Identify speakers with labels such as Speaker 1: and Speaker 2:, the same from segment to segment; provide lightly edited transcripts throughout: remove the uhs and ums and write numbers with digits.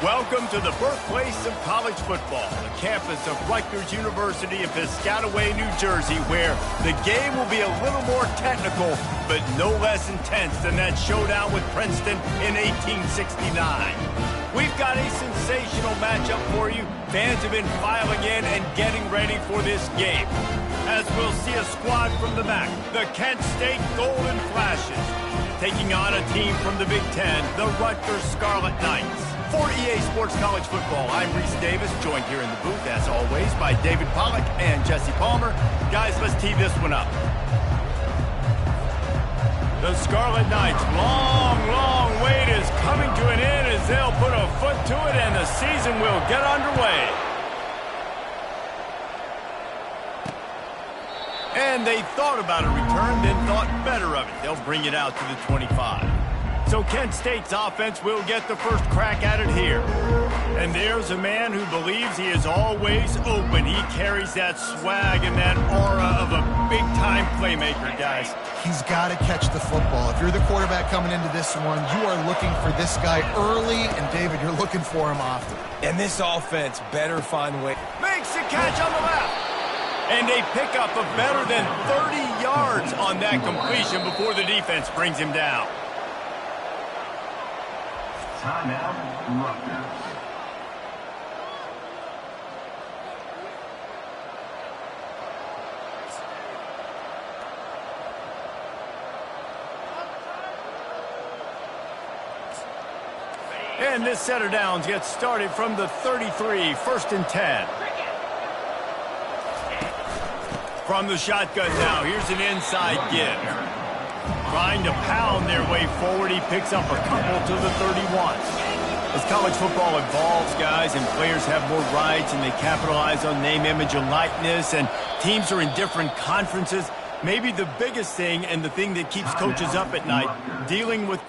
Speaker 1: Welcome to the birthplace of college football, the campus of Rutgers University in Piscataway, New Jersey, where the game will be a little more technical, but no less intense than that showdown with Princeton in 1869. We've got a sensational matchup for you. Fans have been filing in and getting ready for this game. As we'll see a squad from the back, the Kent State Golden Flashes, taking on a team from the Big Ten, the Rutgers Scarlet Knights. For EA Sports College Football, I'm Reese Davis, joined here in the booth, as always, by David Pollack and Jesse Palmer. Guys, let's tee this one up. The Scarlet Knights' long wait is coming to an end as they'll put a foot to it and the season will get underway. And they thought about a return, then thought better of it. They'll bring it out to the 25. So Kent State's offense will get the first crack at it here. And there's a man who believes he is always open. He carries that swag and that aura of a big-time playmaker, guys.
Speaker 2: He's got to catch the football. If you're the quarterback coming into this one, you are looking for this guy early, and David, you're looking for him often.
Speaker 3: And this offense better find a way.
Speaker 1: Makes the catch on the left. And a pickup of better than 30 yards on that completion before the defense brings him down.
Speaker 4: Timeout, Rutgers.
Speaker 1: And this set of downs gets started from the 33, first and 10. From the shotgun now, here's an inside give. Trying to pound their way forward, he picks up a couple to the 31. As college football evolves, guys, and players have more rights and they capitalize on name, image, and likeness, and teams are in different conferences, maybe the biggest thing and the thing that keeps coaches up at night, dealing with...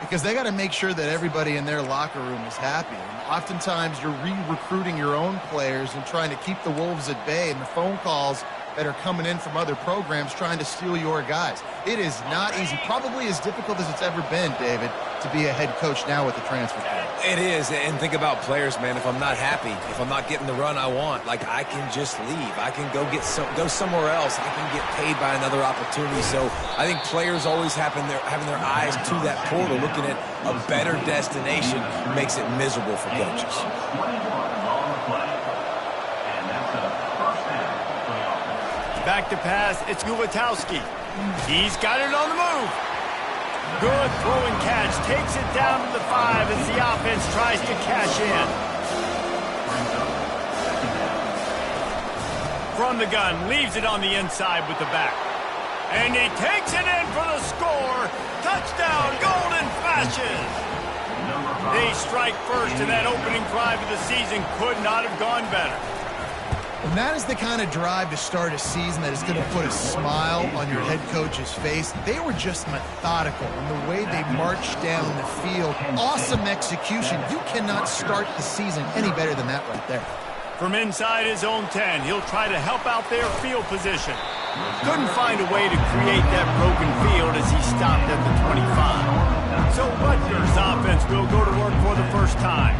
Speaker 2: Because they got to make sure that everybody in their locker room is happy. And oftentimes you're re-recruiting your own players and trying to keep the wolves at bay, and the phone calls that are coming in from other programs trying to steal your guys. It is not easy. Probably as difficult as it's ever been, David, to be a head coach now with the transfer portal.
Speaker 3: It is, and think about players, man. If I'm not happy, if I'm not getting the run I want, like, I can just leave. I can go somewhere else. I can get paid by another opportunity. So I think players always having their eyes to that portal, looking at a better destination, makes it miserable for coaches.
Speaker 1: Back to pass, it's Gulatowski. He's got it on the move. Good throw and catch, takes it down to the 5 as the offense tries to cash in. From the gun, leaves it on the inside with the back. And he takes it in for the score. Touchdown, Golden Flashes. They strike first, and that opening drive of the season could not have gone better.
Speaker 2: And that is the kind of drive to start a season that is going to put a smile on your head coach's face. They were just methodical in the way they marched down the field. Awesome execution. You cannot start the season any better than that right there.
Speaker 1: From inside his own 10, he'll try to help out their field position. Couldn't find a way to create that broken field as he stopped at the 25. So Rutgers' offense will go to work for the first time.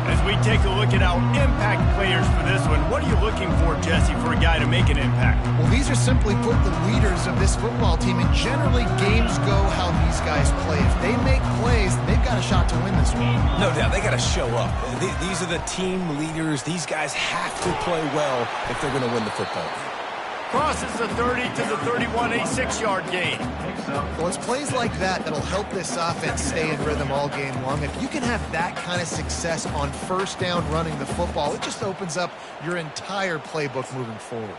Speaker 1: As we take a look at our impact players for this one, what are you looking for, Jesse, for a guy to make an impact?
Speaker 2: Well, these are simply put the leaders of this football team, and generally games go how these guys play. If they make plays, they've got a shot to win this one.
Speaker 3: No doubt, they got to show up. These are the team leaders. These guys have to play well if they're going to win the football game.
Speaker 1: Crosses the 30 to the 31, a 6-yard gain.
Speaker 2: Well, it's plays like that that'll help this offense stay in rhythm all game long. If you can have that kind of success on first down running the football, it just opens up your entire playbook moving forward.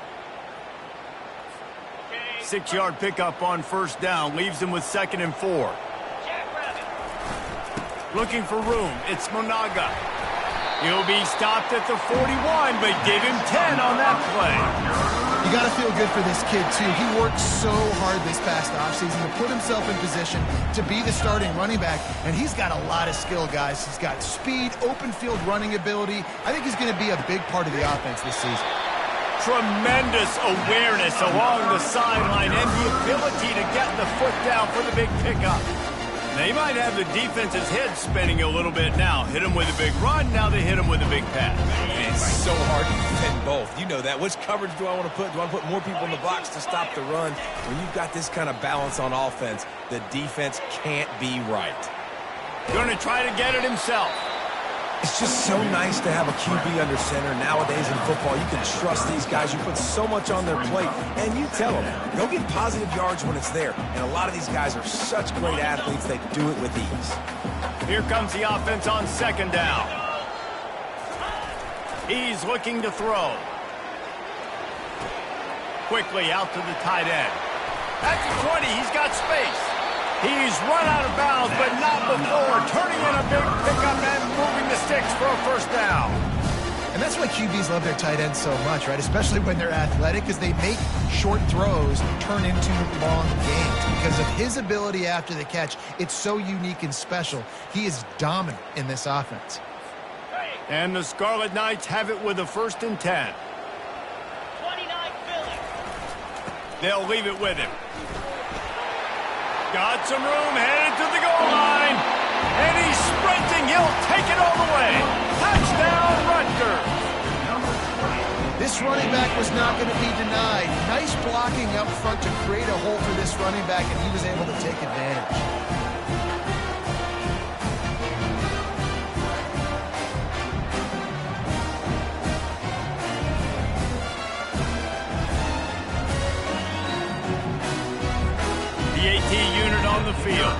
Speaker 1: 6-yard pickup on first down, leaves him with 2nd and 4. Looking for room, it's Monaga. He'll be stopped at the 41, but give him 10 on that play.
Speaker 2: You got to feel good for this kid, too. He worked so hard this past offseason to put himself in position to be the starting running back, and he's got a lot of skill, guys. He's got speed, open field running ability. I think he's going to be a big part of the offense this season.
Speaker 1: Tremendous awareness along the sideline and the ability to get the foot down for the big pickup. They might have the defense's head spinning a little bit now. Hit them with a big run, now they hit them with a big pass.
Speaker 3: And it's so hard to defend both. You know that. Which coverage do I want to put? Do I want to put more people in the box to stop the run? When you've got this kind of balance on offense, the defense can't be right.
Speaker 1: Going to try to get it himself.
Speaker 3: It's just so nice to have a QB under center. Nowadays in football, you can trust these guys. You put so much on their plate, and you tell them, go get positive yards when it's there. And a lot of these guys are such great athletes, they do it with ease.
Speaker 1: Here comes the offense on second down. He's looking to throw. Quickly out to the tight end. At the 20, he's got space. He's run out of bounds, but not before turning in a big pickup and moving the sticks for a first down.
Speaker 2: And that's why QBs love their tight ends so much, right? Especially when they're athletic, because they make short throws turn into long gains. Because of his ability after the catch, it's so unique and special. He is dominant in this offense.
Speaker 1: And the Scarlet Knights have it with a 1st and 10.
Speaker 5: 29 Philly.
Speaker 1: They'll leave it with him. Got some room, headed to the goal line. And he's sprinting. He'll take it all the way. Touchdown, Rutgers.
Speaker 2: This running back was not going to be denied. Nice blocking up front to create a hole for this running back, and he was able to take advantage.
Speaker 1: The AT unit on the field.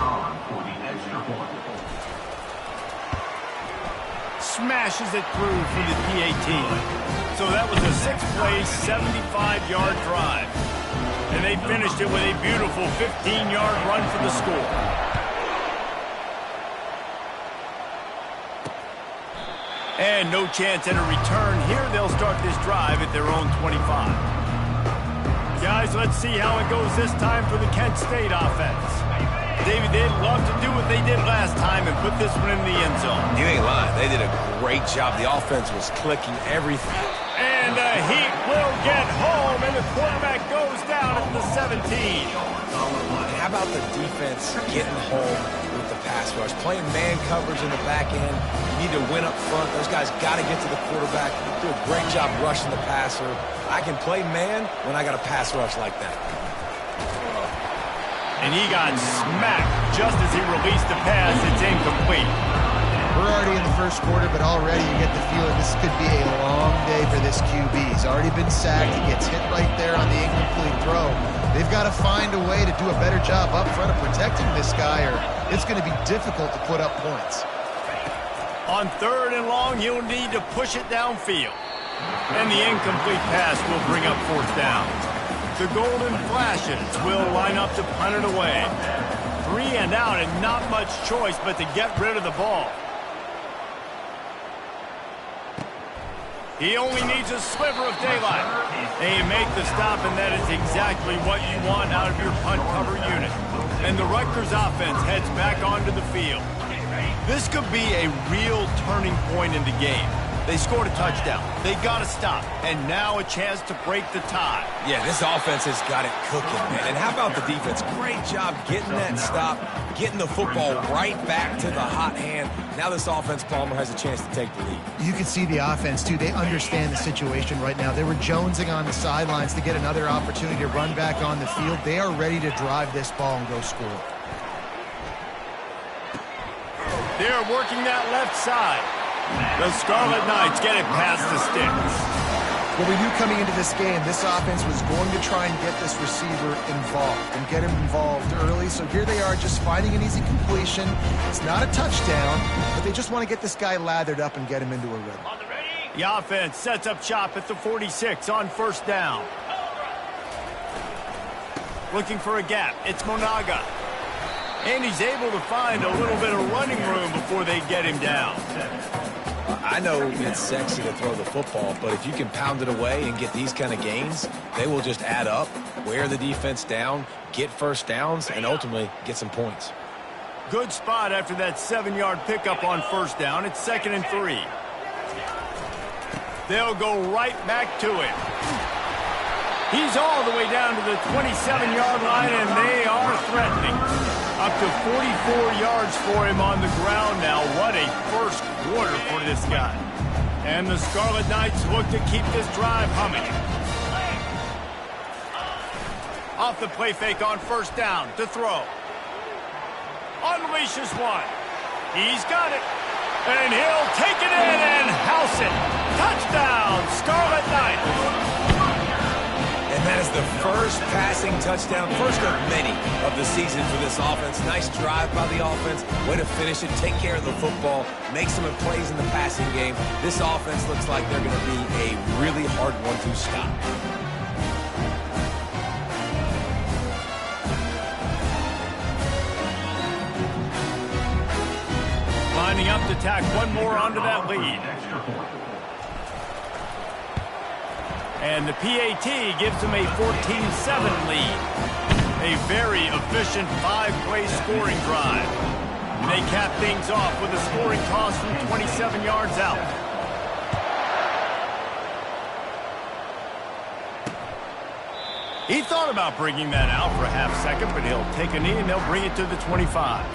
Speaker 1: Smashes it through for the PAT. So that was a 6-play, 75-yard drive. And they finished it with a beautiful 15-yard run for the score. And no chance at a return. Here they'll start this drive at their own 25. Guys, let's see how it goes this time for the Kent State offense. David, they'd love to do what they did last time and put this one in the end zone.
Speaker 3: You ain't lying. They did a great job. The offense was clicking everything.
Speaker 1: And the Heat will get home, and the quarterback goes down at the 17.
Speaker 3: And how about the defense getting home with the pass rush? Playing man coverage in the back end. You need to win up front. Those guys got to get to the quarterback. Do a great job rushing the passer. I can play man when I got a pass rush like that.
Speaker 1: And he got smacked just as he released the pass. It's incomplete.
Speaker 2: We're already in the first quarter, but already you get the feeling this could be a long day for this QB. He's already been sacked. He gets hit right there on the incomplete throw. They've got to find a way to do a better job up front of protecting this guy, or it's going to be difficult to put up points.
Speaker 1: On 3rd and long, he'll need to push it downfield. And the incomplete pass will bring up 4th down. The Golden Flashes will line up to punt it away. 3 and out, and not much choice but to get rid of the ball. He only needs a sliver of daylight. And you make the stop, and that is exactly what you want out of your punt cover unit. And the Rutgers offense heads back onto the field. This could be a real turning point in the game. They scored a touchdown. They got to stop. And now a chance to break the tie.
Speaker 3: Yeah, this offense has got it cooking, man. And how about the defense? Great job getting that stop, getting the football right back to the hot hand. Now this offense, Palmer, has a chance to take the lead.
Speaker 2: You can see the offense, too. They understand the situation right now. They were jonesing on the sidelines to get another opportunity to run back on the field. They are ready to drive this ball and go score.
Speaker 1: They're working that left side. The Scarlet Knights get it past the sticks.
Speaker 2: Well, we knew coming into this game, this offense was going to try and get this receiver involved and get him involved early. So here they are just finding an easy completion. It's not a touchdown, but they just want to get this guy lathered up and get him into a rhythm.
Speaker 1: The offense sets up shop at the 46 on 1st down. Looking for a gap. It's Monaga. And he's able to find a little bit of running room before they get him down.
Speaker 3: I know it's sexy to throw the football, but if you can pound it away and get these kind of gains, they will just add up, wear the defense down, get first downs, and ultimately get some points.
Speaker 1: Good spot after that 7-yard pickup on 1st down. It's 2nd and 3. They'll go right back to it. He's all the way down to the 27-yard line, and they are threatening. Up to 44 yards for him on the ground now. What a first quarter for this guy. And the Scarlet Knights look to keep this drive humming. Off the play fake on first down to throw. Unleashes one. He's got it. And he'll take it in and house it. Touchdown, Scarlet Knights.
Speaker 3: And that is the first passing touchdown, first of many of the season for this offense. Nice drive by the offense. Way to finish it, take care of the football, make some plays in the passing game. This offense looks like they're going to be a really hard one to stop.
Speaker 1: Lining up to tack one more onto that lead. And the PAT gives them a 14-7 lead. A very efficient 5-play scoring drive. And they cap things off with a scoring toss from 27 yards out. He thought about bringing that out for a half second, but he'll take a knee and they'll bring it to the 25.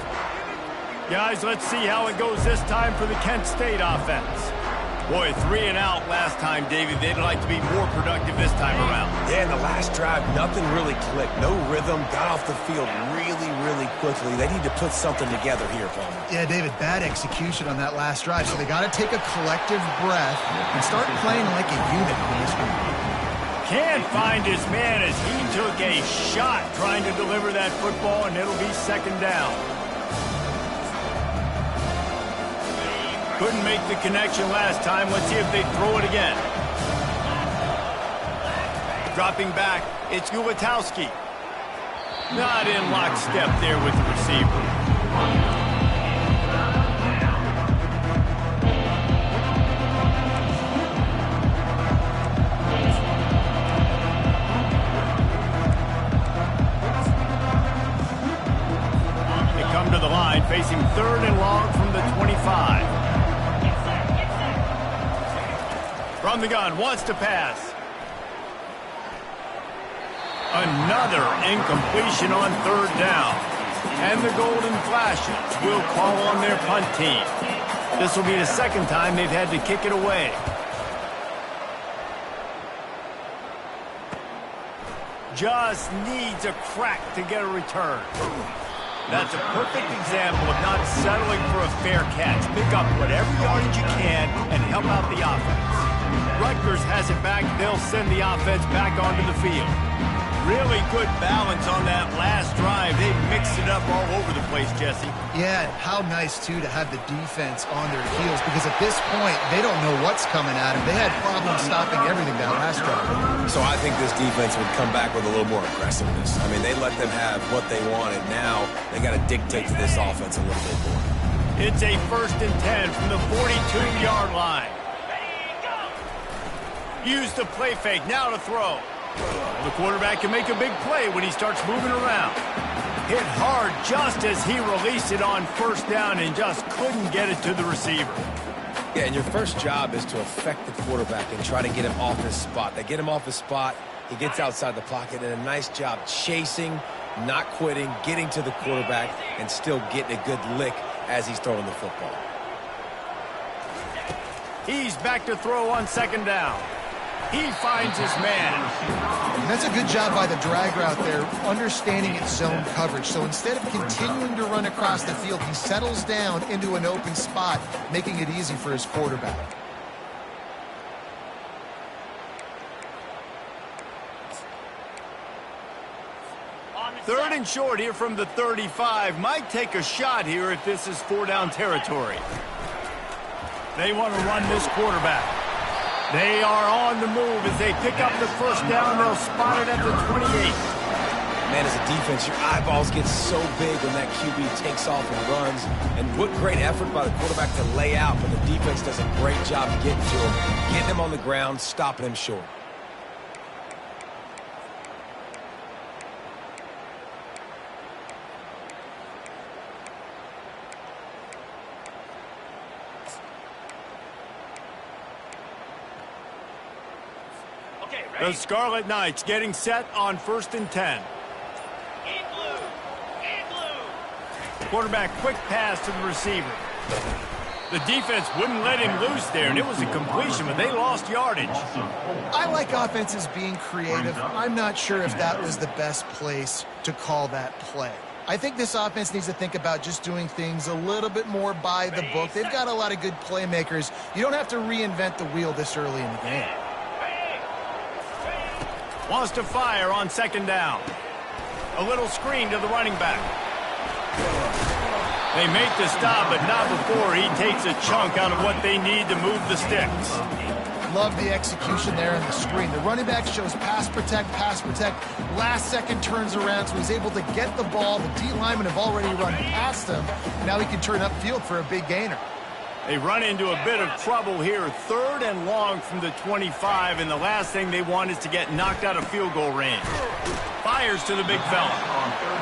Speaker 1: Guys, let's see how it goes this time for the Kent State offense. Boy, 3 and out last time, David. They'd like to be more productive this time around.
Speaker 3: Yeah, in the last drive, nothing really clicked. No rhythm, got off the field really, really quickly. They need to put something together here, Palmer.
Speaker 6: Yeah, David, bad execution on that last drive. So they got to take a collective breath and start playing like a unit in this one.
Speaker 1: Can't find his man as he took a shot trying to deliver that football, and it'll be second down. Couldn't make the connection last time. Let's see if they throw it again. Dropping back, it's Ulatowski. Not in lockstep there with the receiver. They come to the line, facing 3rd and long from the 25. From the gun, wants to pass. Another incompletion on 3rd down. And the Golden Flashes will call on their punt team. This will be the second time they've had to kick it away. Just needs a crack to get a return. That's a perfect example of not settling for a fair catch. Pick up whatever yardage you can and help out the offense. Rutgers has it back. They'll send the offense back onto the field. Really good balance on that last drive. They mixed it up all over the place, Jesse.
Speaker 6: Yeah, how nice, too, to have the defense on their heels, because at this point, they don't know what's coming at them. They had problems stopping everything that last drive.
Speaker 3: So I think this defense would come back with a little more aggressiveness. I mean, they let them have what they wanted. Now they got to dictate to this offense a little bit more.
Speaker 1: It's a 1st and 10 from the 42-yard line. Use the play fake, now to throw. The quarterback can make a big play when he starts moving around. Hit hard just as he released it on 1st down and just couldn't get it to the receiver.
Speaker 3: Yeah, and your first job is to affect the quarterback and try to get him off his spot. They get him off his spot, he gets outside the pocket, and a nice job chasing, not quitting, getting to the quarterback, and still getting a good lick as he's throwing the football.
Speaker 1: He's back to throw on 2nd down. He finds his man.
Speaker 6: And that's a good job by the drag route there, understanding its zone coverage. So instead of continuing to run across the field, he settles down into an open spot, making it easy for his quarterback.
Speaker 1: Third and short here from the 35. Might take a shot here if this is 4-down territory. They want to run this quarterback. They are on the move as they pick up the 1st down. They'll spot it at the 28.
Speaker 3: Man, as a defense, your eyeballs get so big when that QB takes off and runs. And what great effort by the quarterback to lay out, but the defense does a great job getting to him, getting him on the ground, stopping him short.
Speaker 5: Okay,
Speaker 1: The Scarlet Knights getting set on 1st and 10.
Speaker 5: In blue. In blue.
Speaker 1: Quarterback quick pass to the receiver. The defense wouldn't let him loose there, and it was a completion, but they lost yardage.
Speaker 6: I like offenses being creative. I'm not sure if that was the best place to call that play. I think this offense needs to think about just doing things a little bit more by the book. They've got a lot of good playmakers. You don't have to reinvent the wheel this early in the game.
Speaker 1: Wants to fire on 2nd down. A little screen to the running back. They make the stop, but not before he takes a chunk out of what they need to move the sticks.
Speaker 6: Love the execution there on the screen. The running back shows pass protect, last second turns around, so he's able to get the ball. The D linemen have already run past him. Now he can turn upfield for a big gainer.
Speaker 1: They run into a bit of trouble here. 3rd and long from the 25, and the last thing they want is to get knocked out of field goal range. Fires to the big fella.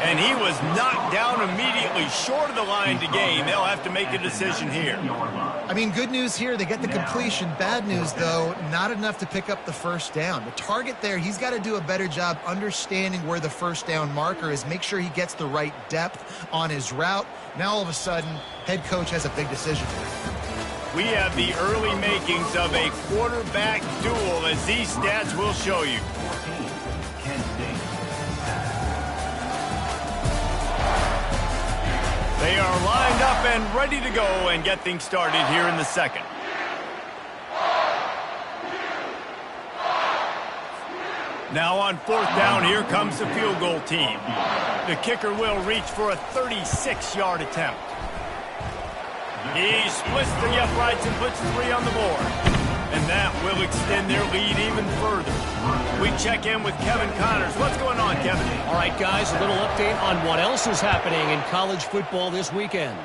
Speaker 1: And he was knocked down immediately short of the line to gain. They'll have to make a decision here.
Speaker 6: I mean, good news here, they get the completion. Bad news, though, not enough to pick up the 1st down. The target there, he's got to do a better job understanding where the 1st down marker is, make sure he gets the right depth on his route. Now, all of a sudden, head coach has a big decision.
Speaker 1: We have the early makings of a quarterback duel, as these stats will show you. They are lined up and ready to go and get things started here in the 2nd. Now on 4th down, here comes the field goal team. The kicker will reach for a 36-yard attempt. He splits the uprights and puts 3 on the board. And that will extend their lead even further. We check in with Kevin Connors. What's going on, Kevin?
Speaker 7: All right, guys, a little update on what else is happening in college football this weekend.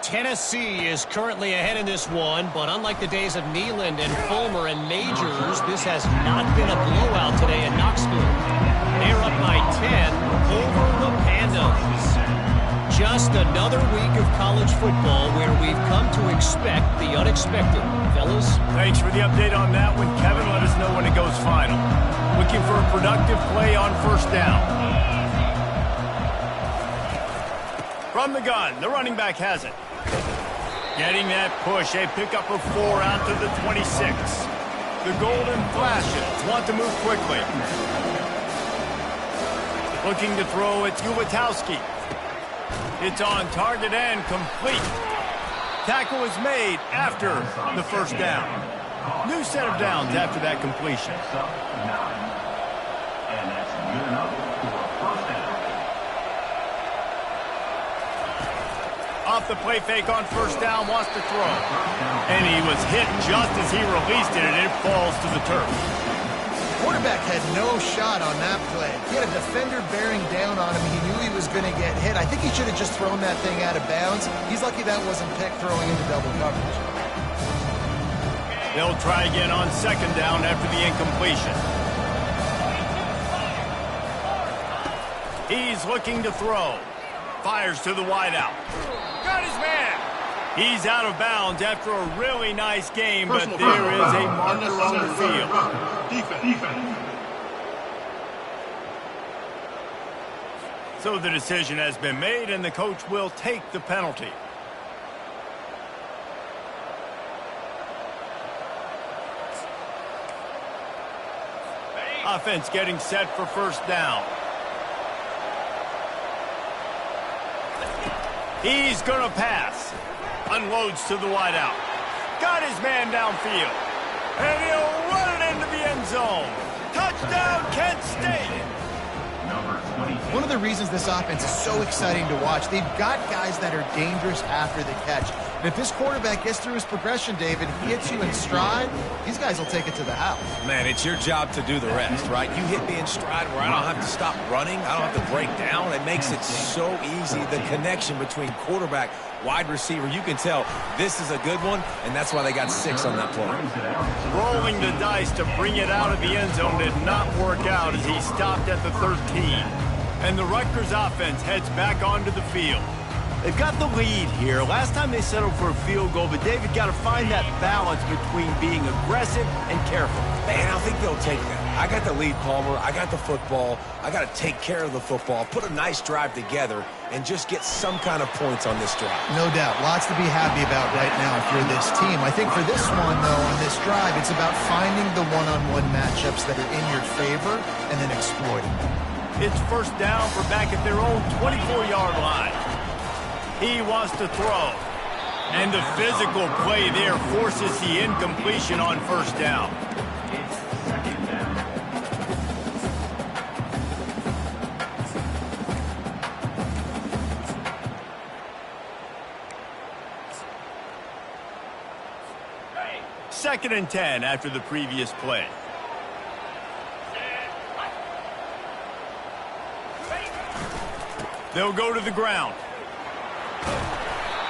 Speaker 7: Tennessee is currently ahead in this one, but unlike the days of Neyland and Fulmer and Majors, this has not been a blowout today in Knoxville. They're up by 10 over the Pandas. Just another week of college football where we've come to expect the unexpected. Fellas?
Speaker 1: Thanks for the update on that one, Kevin. Let us know when it goes final. Looking for a productive play on 1st down. From the gun, the running back has it. Getting that push, a pickup of 4 out to the 26. The golden flashes want to move quickly. Looking to throw, it's Ulatowski. It's on target and complete. Tackle is made after the 1st down. New set of downs after that completion.
Speaker 4: And that's good enough for a 1st down.
Speaker 1: Off the play fake on 1st down, wants to throw. And he was hit just as he released it, and it falls to the turf.
Speaker 6: Quarterback had no shot on that play. He had a defender bearing down on him. He knew he was going to get hit. I think he should have just thrown that thing out of bounds. He's lucky that wasn't picked throwing into double coverage.
Speaker 1: They'll try again on 2nd down after the incompletion. He's looking to throw. Fires to the wideout. Got his man. He's out of bounds after a really nice game, but there is a marker on the field.
Speaker 4: Defense.
Speaker 1: So the decision has been made, and the coach will take the penalty. Offense getting set for 1st down. He's going to pass. Unloads to the wideout. Got his man downfield. And he'll run it into the end zone. Touchdown, Kent State.
Speaker 6: One of the reasons this offense is so exciting to watch, they've got guys that are dangerous after the catch. And if this quarterback gets through his progression, David, he hits you in stride, these guys will take it to the house.
Speaker 3: Man, it's your job to do the rest, right? You hit me in stride where I don't have to stop running. I don't have to break down. It makes it so easy. The connection between quarterback, wide receiver, you can tell this is a good one, and that's why they got 6 on that play.
Speaker 1: Rolling the dice to bring it out of the end zone did not work out as he stopped at the 13. And the Rutgers offense heads back onto the field. They've got the lead here. Last time they settled for a field goal, but David got to find that balance between being aggressive and careful.
Speaker 3: Man, I think they'll take that. I got the lead, Palmer. I got the football. I got to take care of the football, put a nice drive together, and just get some kind of points on this drive.
Speaker 6: No doubt. Lots to be happy about right now if you're this team. I think for this one, though, on this drive, it's about finding the one-on-one matchups that are in your favor and then exploiting them.
Speaker 1: It's first down for back at their own 24-yard line. He wants to throw. And the physical play there forces the incompletion on first down. Second and 10 after the previous play. They'll go to the ground.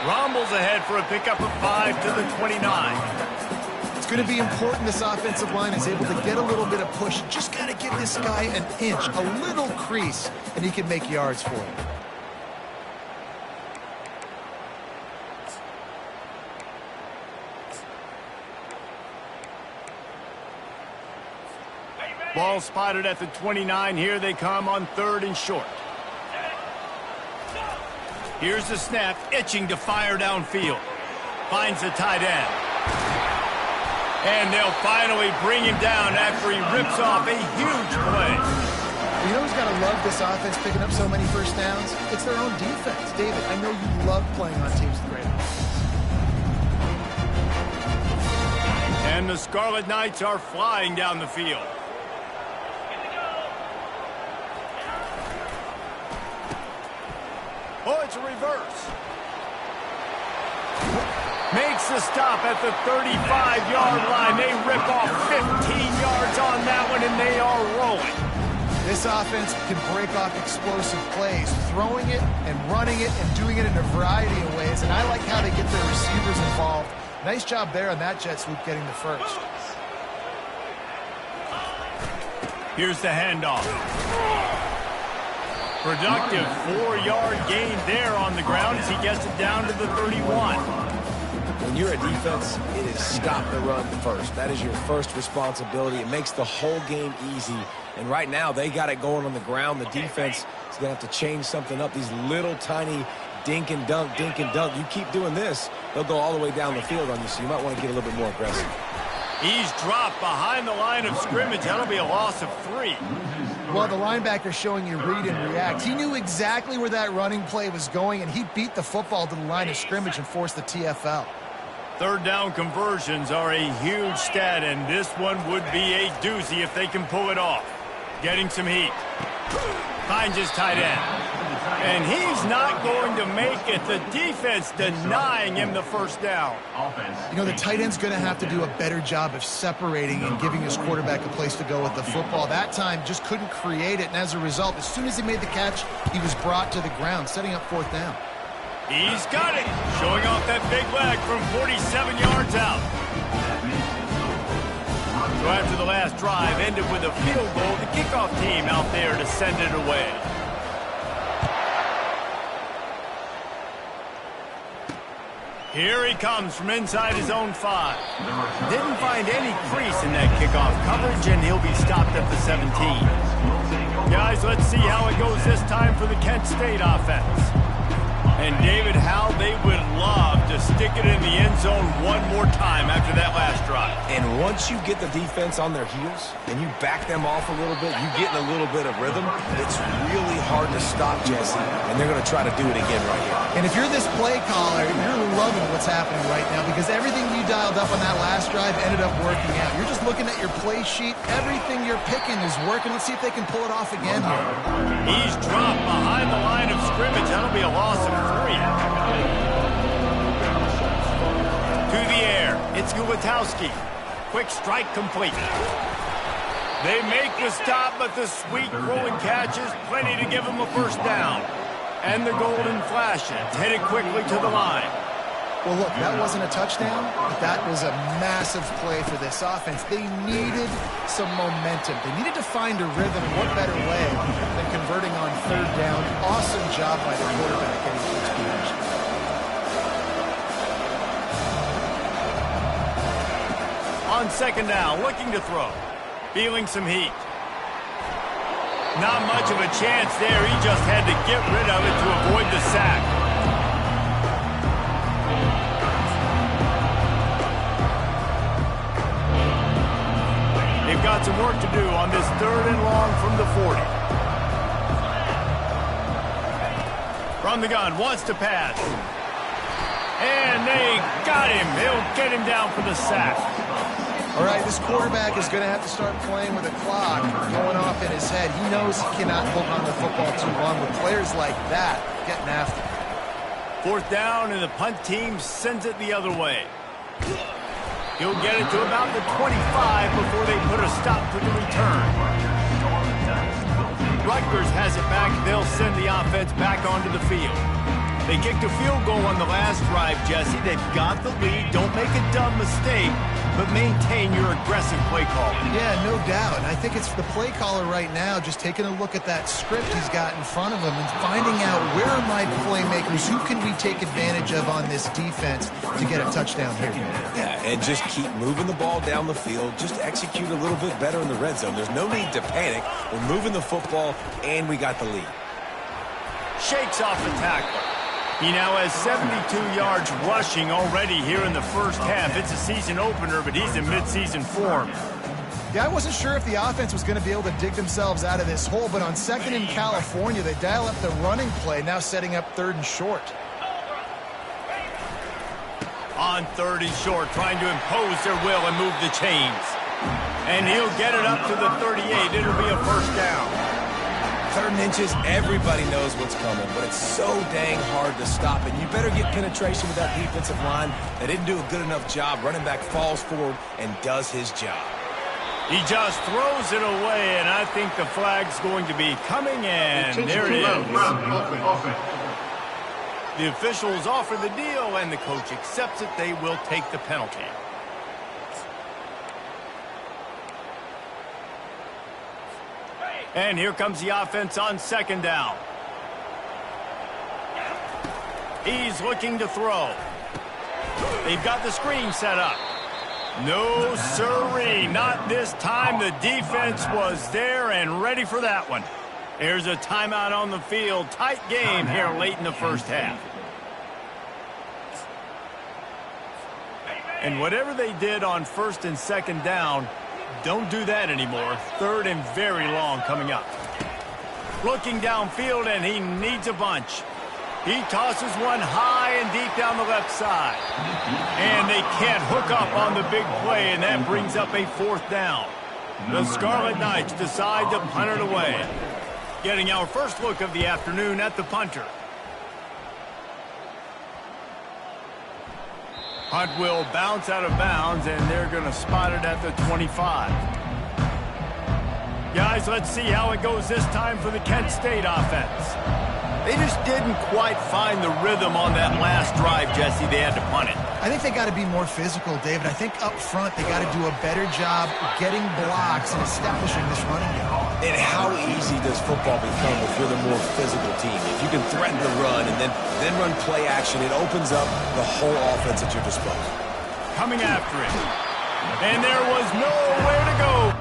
Speaker 1: Rumbles ahead for a pickup of 5 to the 29.
Speaker 6: It's going to be important this offensive line is able to get a little bit of push. Just got to give this guy an inch, a little crease, and he can make yards for it.
Speaker 1: Ball spotted at the 29. Here they come on third and short. Here's the snap, itching to fire downfield. Finds the tight end. And they'll finally bring him down after he rips off a huge play.
Speaker 6: You know who's got to love this offense picking up so many first downs? It's their own defense. David, I know you love playing on teams with great offenses.
Speaker 1: And the Scarlet Knights are flying down the field. Oh, it's a reverse. Makes the stop at the 35-yard line. They rip off 15 yards on that one, and they are rolling.
Speaker 6: This offense can break off explosive plays, throwing it and running it and doing it in a variety of ways, and I like how they get their receivers involved. Nice job there on that jet sweep getting the first.
Speaker 1: Here's the handoff. Productive 4-yard gain there on the ground as he gets it down to the 31.
Speaker 3: When you're a defense, it is stop the run first. That is your first responsibility. It makes the whole game easy. And right now, they got it going on the ground. The defense is going to have to change something up. These little tiny dink and dunk, dink and dunk. You keep doing this, they'll go all the way down the field on you, so you might want to get a little bit more aggressive.
Speaker 1: He's dropped behind the line of scrimmage. That'll be a loss of 3.
Speaker 6: Well, the linebacker's showing you read and react. He knew exactly where that running play was going, and he beat the football to the line of scrimmage and forced the TFL.
Speaker 1: Third down conversions are a huge stat, and this one would be a doozy if they can pull it off. Getting some heat. Finds his tight end. And he's not going to make it. The defense denying him the first down.
Speaker 6: You know, the tight end's going to have to do a better job of separating and giving his quarterback a place to go with the football. That time just couldn't create it, and as a result, as soon as he made the catch, he was brought to the ground, setting up fourth down.
Speaker 1: He's got it. Showing off that big leg from 47 yards out. So after the last drive ended with a field goal, the kickoff team out there to send it away. Here he comes from inside his own 5. Didn't find any crease in that kickoff coverage, and he'll be stopped at the 17. Guys, let's see how it goes this time for the Kent State offense. And David, how they would love to stick it in the end zone one more time after that last drive.
Speaker 3: And once you get the defense on their heels and you back them off a little bit, you get in a little bit of rhythm, it's really hard to stop Jesse, and they're going to try to do it again right here.
Speaker 6: And if you're this play caller, you're loving what's happening right now because everything you dialed up on that last drive ended up working out. You're just looking at your play sheet. Everything you're picking is working. Let's see if they can pull it off again here.
Speaker 1: He's dropped behind the line of scrimmage. That'll be a loss of 3. To the air. It's Gulatowski. Quick strike complete. They make the stop, but the sweet rolling catch is plenty to give them a first down. And the golden flashes, headed quickly to the line.
Speaker 6: Well, look, that wasn't a touchdown, but that was a massive play for this offense. They needed some momentum. They needed to find a rhythm. What better way than converting on third down? Awesome job by the quarterback getting to his position.
Speaker 1: On second down, looking to throw. Feeling some heat. Not much of a chance there. He just had to get rid of it to avoid the sack. They've got some work to do on this 3rd and long from the 40. From the gun, wants to pass. And they got him. They'll get him down for the sack.
Speaker 6: All right, this quarterback is going to have to start playing with a clock going off in his head. He knows he cannot hold on to the football too long with players like that getting after him.
Speaker 1: 4th down, and the punt team sends it the other way. He'll get it to about the 25 before they put a stop to the return. Rutgers has it back. They'll send the offense back onto the field. They kicked a field goal on the last drive, Jesse. They've got the lead. Don't make a dumb mistake, but maintain your aggressive play calling.
Speaker 6: Yeah, no doubt. And I think it's the play caller right now just taking a look at that script he's got in front of him and finding out where are my playmakers, who can we take advantage of on this defense to get a touchdown here.
Speaker 3: Yeah, and just keep moving the ball down the field. Just execute a little bit better in the red zone. There's no need to panic. We're moving the football, and we got the lead.
Speaker 1: Shakes off the tackler. He now has 72 yards rushing already here in the first half. It's a season opener, but he's in midseason form.
Speaker 6: Yeah, I wasn't sure if the offense was going to be able to dig themselves out of this hole, but on 2nd in California, they dial up the running play, now setting up 3rd and short.
Speaker 1: On 3rd and short, trying to impose their will and move the chains. And he'll get it up to the 38. It'll be a first down.
Speaker 3: 3rd and inches, everybody knows what's coming, but it's so dang hard to stop it. You better get penetration with that defensive line. They didn't do a good enough job. Running back falls forward and does his job.
Speaker 1: He just throws it away, and I think the flag's going to be coming, and there it is. The officials offer the deal, and the coach accepts it. They will take the penalty. And here comes the offense on 2nd down. He's looking to throw. They've got the screen set up. No, sirree, not this time. The defense was there and ready for that one. There's a timeout on the field. Tight game here late in the first half. And whatever they did on 1st and 2nd down, don't do that anymore. 3rd and very long coming up. Looking downfield, and he needs a bunch. He tosses one high and deep down the left side. And they can't hook up on the big play, and that brings up a 4th down. The Scarlet Knights decide to punt it away. Getting our first look of the afternoon at the punter. Punt will bounce out of bounds, and they're going to spot it at the 25. Guys, let's see how it goes this time for the Kent State offense. They just didn't quite find the rhythm on that last drive, Jesse. They had to punt it.
Speaker 6: I think they got to be more physical, David. I think up front they got to do a better job getting blocks and establishing this running game.
Speaker 3: And how easy does football become if you're the more physical team? If you can threaten the run and then run play action, it opens up the whole offense at your disposal.
Speaker 1: Coming after it. And there was nowhere to go.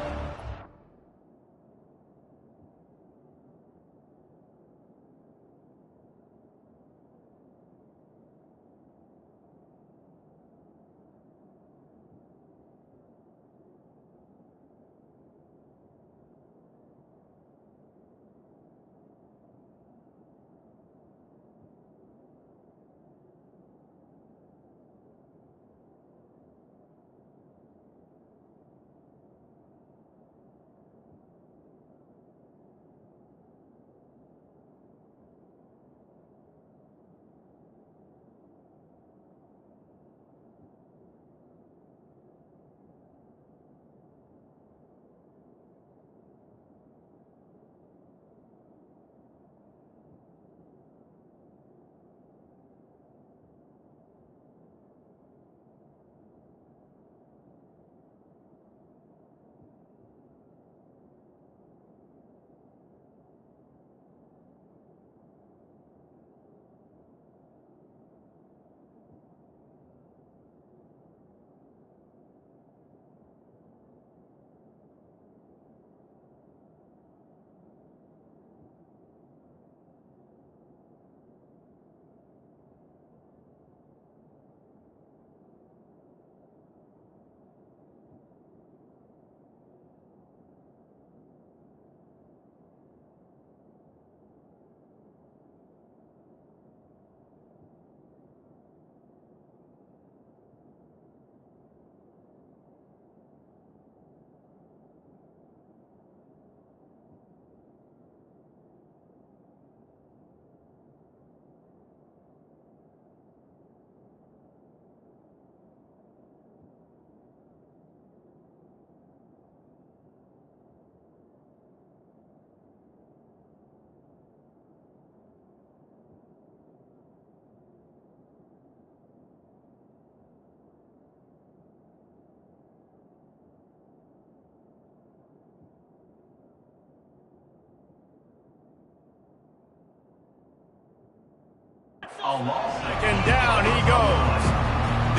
Speaker 1: And down he goes.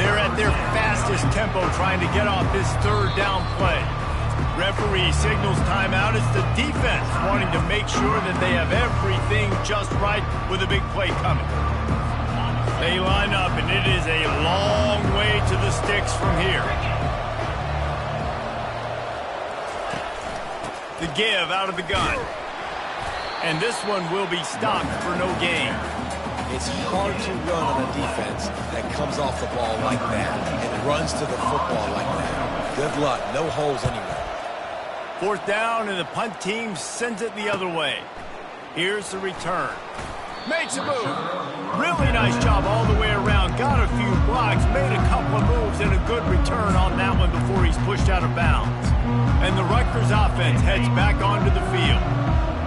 Speaker 1: They're at their fastest tempo trying to get off this third down play. Referee signals timeout. It's the defense wanting to make sure that they have everything just right with a big play coming. They line up, and it is a long way to the sticks from here. The give out of the gun. And this one will be stopped for no gain.
Speaker 3: It's hard to run on a defense that comes off the ball like that and runs to the football like that. Good luck. No holes anywhere.
Speaker 1: Fourth down, and the punt team sends it the other way. Here's the return. Makes a move. Really nice job all the way around. Got a few blocks, made a couple of moves, and a good return on that one before he's pushed out of bounds. And the Rutgers offense heads back onto the field.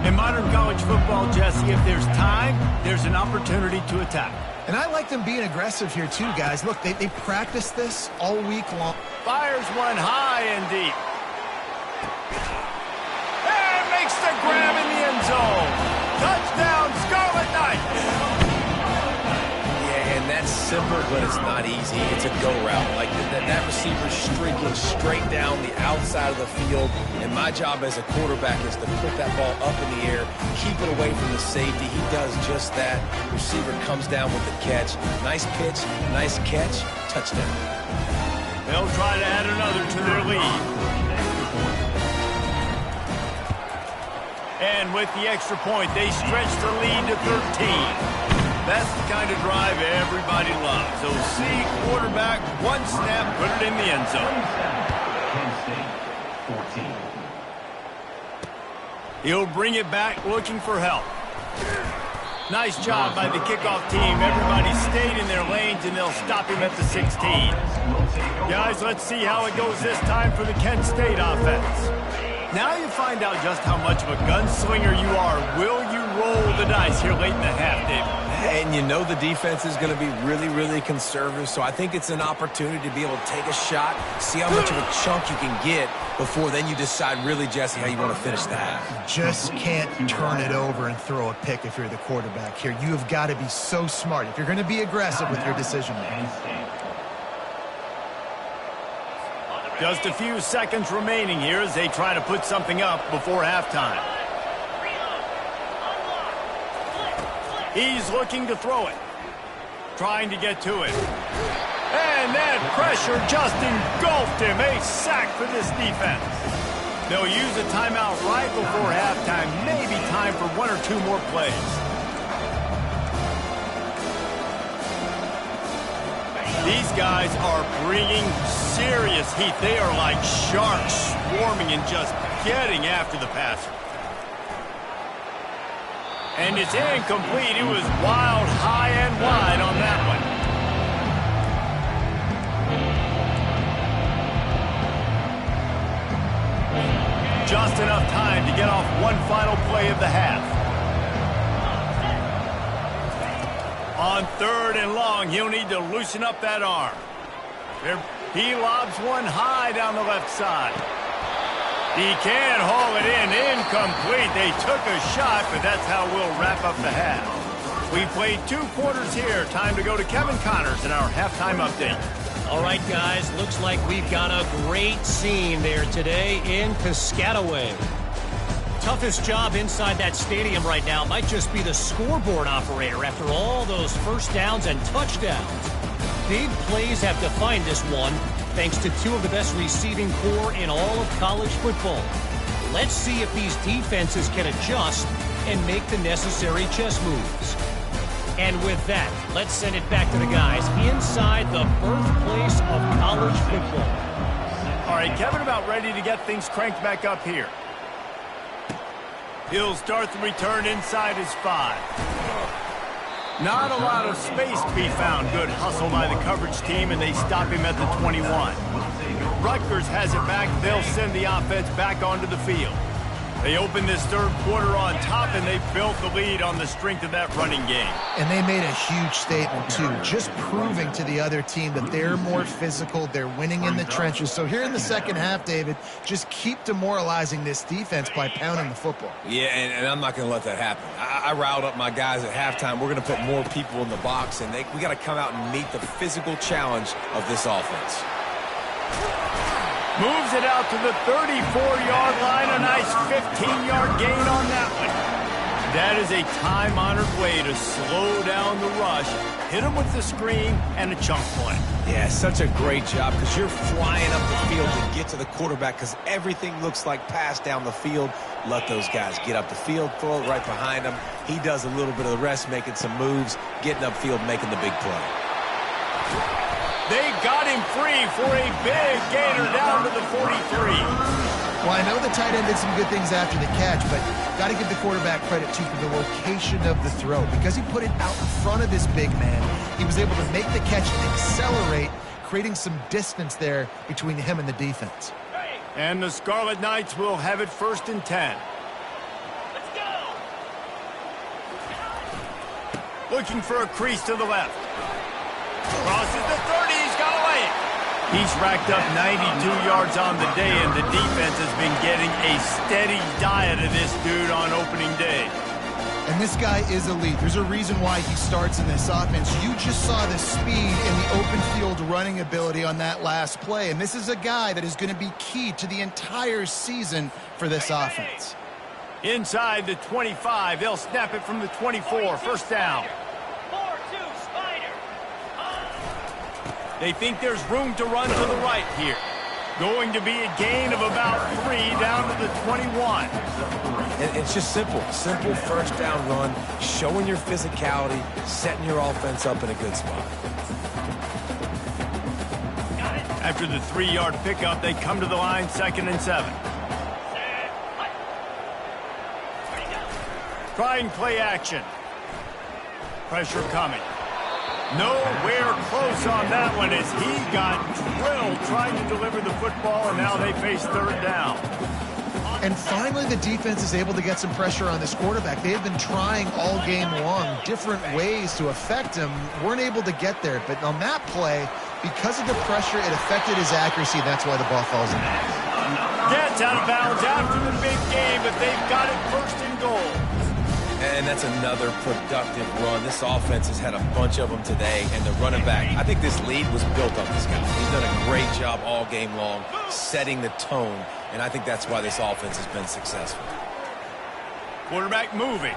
Speaker 1: In modern college football, Jesse, if there's time, there's an opportunity to attack.
Speaker 6: And I like them being aggressive here too, guys. Look, they practice this all week long.
Speaker 1: Fires one high and deep. And makes the grab in the end zone. Touchdown, Scarlet Knights.
Speaker 3: Yeah, and that's simple, but it's not easy. It's a go route. Like that receiver's streaking straight down the outside of the field. And my job as a quarterback is to put that ball up in the air, keep it away from the safety. He does just that. Receiver comes down with the catch. Nice pitch, nice catch, touchdown.
Speaker 1: They'll try to add another to their lead. And with the extra point, they stretch the lead to 13. That's the kind of drive everybody loves. So see quarterback, one snap, put it in the end zone. He'll bring it back looking for help. Nice job by the kickoff team. Everybody stayed in their lanes, and they'll stop him at the 16. Guys, let's see how it goes this time for the Kent State offense. Now you find out just how much of a gunslinger you are. Will you roll the dice here late in the half, David?
Speaker 3: And you know the defense is going to be really, really conservative, so I think it's an opportunity to be able to take a shot, see how much of a chunk you can get before then you decide really, Jesse, how you want to finish the half.
Speaker 6: Just can't turn it over and throw a pick if you're the quarterback here. You have got to be so smart if you're going to be aggressive with your decision-making.
Speaker 1: Just a few seconds remaining here as they try to put something up before halftime. He's looking to throw it. Trying to get to it. And that pressure just engulfed him. A sack for this defense. They'll use a timeout right before halftime. Maybe time for one or two more plays. These guys are bringing serious heat. They are like sharks swarming and just getting after the passer. And it's incomplete. It was wild, high and wide on that one. Just enough time to get off one final play of the half. On third and long, he'll need to loosen up that arm. He lobs one high down the left side. He can haul it in. Incomplete. They took a shot, but that's how we'll wrap up the half. We played 2 quarters here. Time to go to Kevin Connors in our halftime update.
Speaker 7: All right, guys, looks like we've got a great scene there today in Piscataway. Toughest job inside that stadium right now might just be the scoreboard operator after all those first downs and touchdowns. Big plays have defined this one, thanks to 2 of the best receiving corps in all of college football. Let's see if these defenses can adjust and make the necessary chess moves. And with that, let's send it back to the guys inside the birthplace of college football.
Speaker 1: All right, Kevin about ready to get things cranked back up here. He'll start the return inside his 5. Not a lot of space to be found. Good hustle by the coverage team, and they stop him at the 21. Rutgers has it back. They'll send the offense back onto the field. They opened this third quarter on top, and they built the lead on the strength of that running game.
Speaker 6: And they made a huge statement, too, just proving to the other team that they're more physical, they're winning in the trenches. So here in the second half, David, just keep demoralizing this defense by pounding the football.
Speaker 3: Yeah, and I'm not going to let that happen. I riled up my guys at halftime. We're going to put more people in the box, and we got to come out and meet the physical challenge of this offense.
Speaker 1: Moves it out to the 34-yard line. A nice 15-yard gain on that one. That is a time-honored way to slow down the rush, hit them with the screen, and a chunk play.
Speaker 3: Yeah, such a great job because you're flying up the field to get to the quarterback because everything looks like pass down the field. Let those guys get up the field, throw it right behind him. He does a little bit of the rest, making some moves, getting upfield, making the big play.
Speaker 1: They got him free for a big gainer down to the 43.
Speaker 6: Well, I know the tight end did some good things after the catch, but got to give the quarterback credit, too, for the location of the throw. Because he put it out in front of this big man, he was able to make the catch and accelerate, creating some distance there between him and the defense.
Speaker 1: And the Scarlet Knights will have it 1st and 10.
Speaker 5: Let's go.
Speaker 1: Looking for a crease to the left. Crosses the 30. He's got away. He's racked up 92 yards on the day, and the defense has been getting a steady diet of this dude on opening day.
Speaker 6: And this guy is elite. There's a reason why he starts in this offense. You just saw the speed and the open field running ability on that last play. And this is a guy that is going to be key to the entire season for this offense.
Speaker 1: Inside the 25, they'll snap it from the 24. First down.
Speaker 5: 4-2 Spider.
Speaker 1: They think there's room to run to the right here. Going to be a gain of about 3 down to the 21.
Speaker 3: It's just simple. Simple first down run, showing your physicality, setting your offense up in a good spot.
Speaker 1: After the 3-yard pickup, they come to the line 2nd and 7. Try and play action. Pressure coming. Nowhere close on that one as he got drilled trying to deliver the football, and now they face 3rd down.
Speaker 6: And finally, the defense is able to get some pressure on this quarterback. They have been trying all game long different ways to affect him. Weren't able to get there. But on that play, because of the pressure, it affected his accuracy. That's why the ball falls in.
Speaker 1: Gets out of bounds after the big game, but they've got it 1st and goal.
Speaker 3: And that's another productive run. This offense has had a bunch of them today, and the running back, I think this lead was built on this guy. He's done a great job all game long, setting the tone, and I think that's why this offense has been successful.
Speaker 1: Quarterback moving.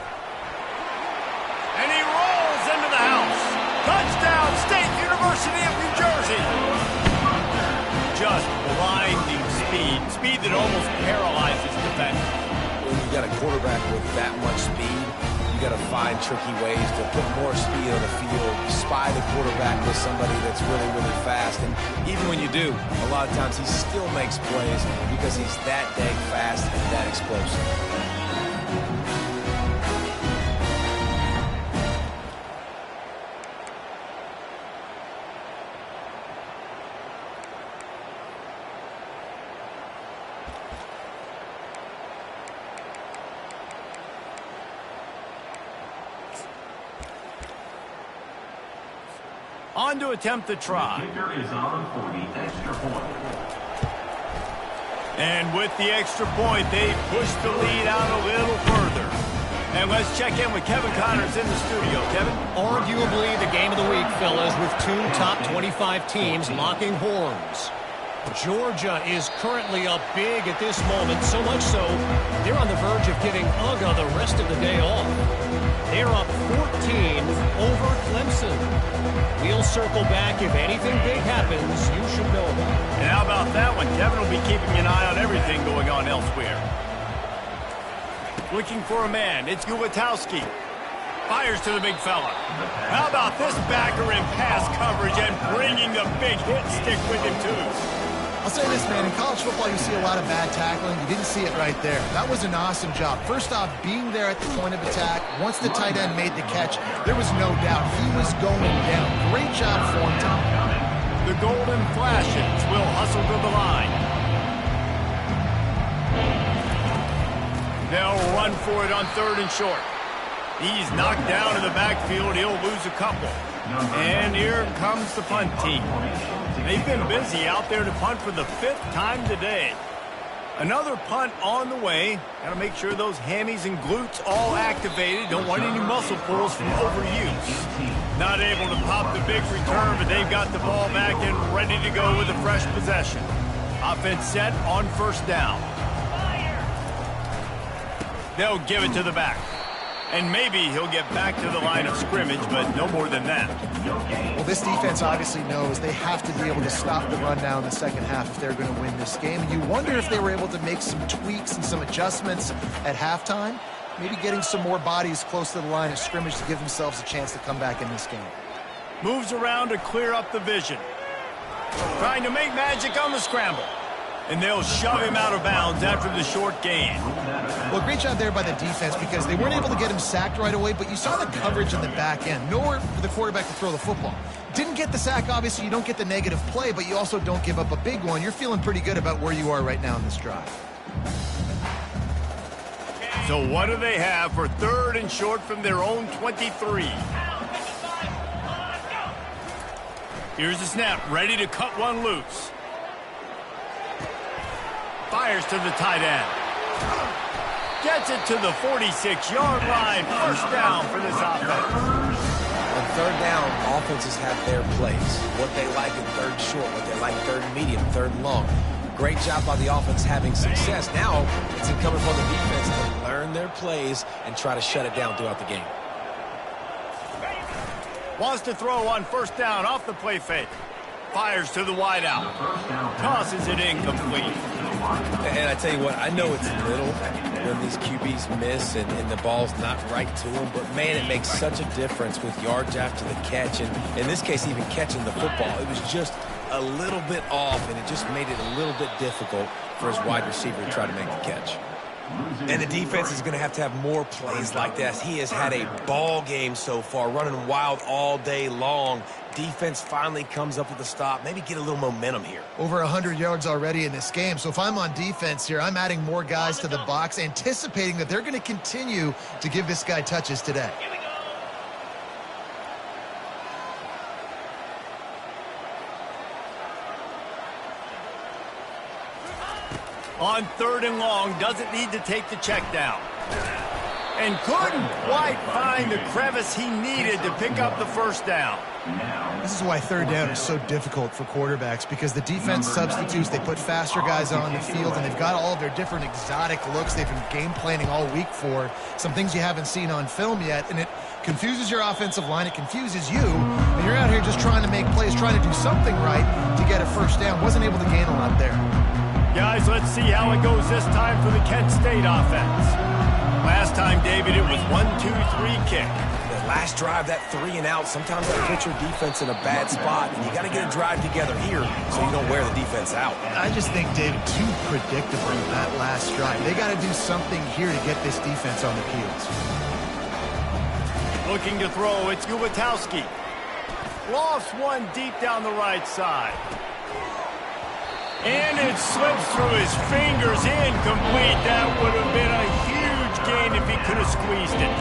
Speaker 1: And he rolls into the house. Touchdown, State University of New Jersey. Just blinding speed. Speed that almost paralyzes defenders.
Speaker 3: When you got a quarterback with that much speed, you got to find tricky ways to put more speed on the field, spy the quarterback with somebody that's really, really fast. And even when you do, a lot of times he still makes plays because he's that dang fast and that explosive.
Speaker 1: On to attempt the try.
Speaker 4: Kicker is on for the extra point.
Speaker 1: And with the extra point, they push the lead out a little further. And let's check in with Kevin Connors in the studio. Kevin?
Speaker 7: Arguably the game of the week, fellas, with 2 top 25 teams locking horns. Georgia is currently up big at this moment, so much so they're on the verge of giving UGA the rest of the day off. They're up 14 over Clemson. We'll circle back. If anything big happens, you should know about it.
Speaker 1: And how about that one? Kevin will be keeping an eye on everything going on elsewhere. Looking for a man. It's Gulatowski. Fires to the big fella. How about this backer in pass coverage and bringing the big hit stick with him, too?
Speaker 6: I'll say this, man. In college football, you see a lot of bad tackling. You didn't see it right there. That was an awesome job. First off, being there at the point of attack. Once the tight end made the catch, there was no doubt he was going down. Great job for him, Tom.
Speaker 1: The golden flashes will hustle to the line. They'll run for it on 3rd and short. He's knocked down in the backfield. He'll lose a couple. And here comes the punt team. They've been busy out there to punt for the 5th time today. Another punt on the way. Got to make sure those hammies and glutes all activated. Don't want any muscle pulls from overuse. Not able to pop the big return, but they've got the ball back and ready to go with a fresh possession. Offense set on 1st down. They'll give it to the back. And maybe he'll get back to the line of scrimmage, but no more than that.
Speaker 6: Well, this defense obviously knows they have to be able to stop the run down in the second half if they're going to win this game. You wonder if they were able to make some tweaks and some adjustments at halftime, maybe getting some more bodies close to the line of scrimmage to give themselves a chance to come back in this game.
Speaker 1: Moves around to clear up the vision. Trying to make magic on the scramble. And they'll shove him out of bounds after the short gain.
Speaker 6: Well, great job there by the defense because they weren't able to get him sacked right away, but you saw the coverage in the back end. Nowhere for the quarterback to throw the football. Didn't get the sack, obviously. You don't get the negative play, but you also don't give up a big one. You're feeling pretty good about where you are right now in this drive.
Speaker 1: So what do they have for 3rd and short from their own 23? Here's the snap, ready to cut one loose. Fires to the tight end. Gets it to the 46-yard line. 1st down for this offense.
Speaker 3: On 3rd down, offenses have their plays. What they like in 3rd short, what they like 3rd and medium, 3rd and long. Great job by the offense having success. Now it's incumbent on the defense to learn their plays and try to shut it down throughout the game.
Speaker 1: Wants to throw on 1st down off the play fake. Fires to the wideout. Tosses it incomplete.
Speaker 3: And I tell you what, I know it's little when these QBs miss and the ball's not right to them, but man, it makes such a difference with yards after the catch. And in this case, even catching the football, it was just a little bit off, and it just made it a little bit difficult for his wide receiver to try to make the catch. And the defense is going to have more plays like this. He has had a ball game so far, running wild all day long. Defense finally comes up with a stop, maybe get a little momentum here.
Speaker 6: Over 100 yards already in this game. So if I'm on defense here, I'm adding more guys to the box, anticipating that they're going to continue to give this guy touches today.
Speaker 1: On 3rd and long, doesn't need to take the check down. And couldn't quite find the crevice he needed to pick up the 1st down.
Speaker 6: This is why 3rd down is so difficult for quarterbacks, because the defense substitutes, they put faster guys on the field, and they've got all of their different exotic looks they've been game planning all week for, some things you haven't seen on film yet, and it confuses your offensive line, it confuses you, and you're out here just trying to make plays, trying to do something right to get a 1st down. Wasn't able to gain a lot there.
Speaker 1: Guys, let's see how it goes this time for the Kent State offense. Last time, David, it was 1-2-3 kick.
Speaker 3: The last drive, that 3 and out, sometimes that puts your defense in a bad spot, and you got to get a drive together here so you don't wear the defense out.
Speaker 6: I just think, David, too predictable that last drive. They got to do something here to get this defense on the heels.
Speaker 1: Looking to throw, it's Gubatowski. Lost one deep down the right side. And it slips through his fingers, incomplete. That would have been a huge gain if he could have squeezed it.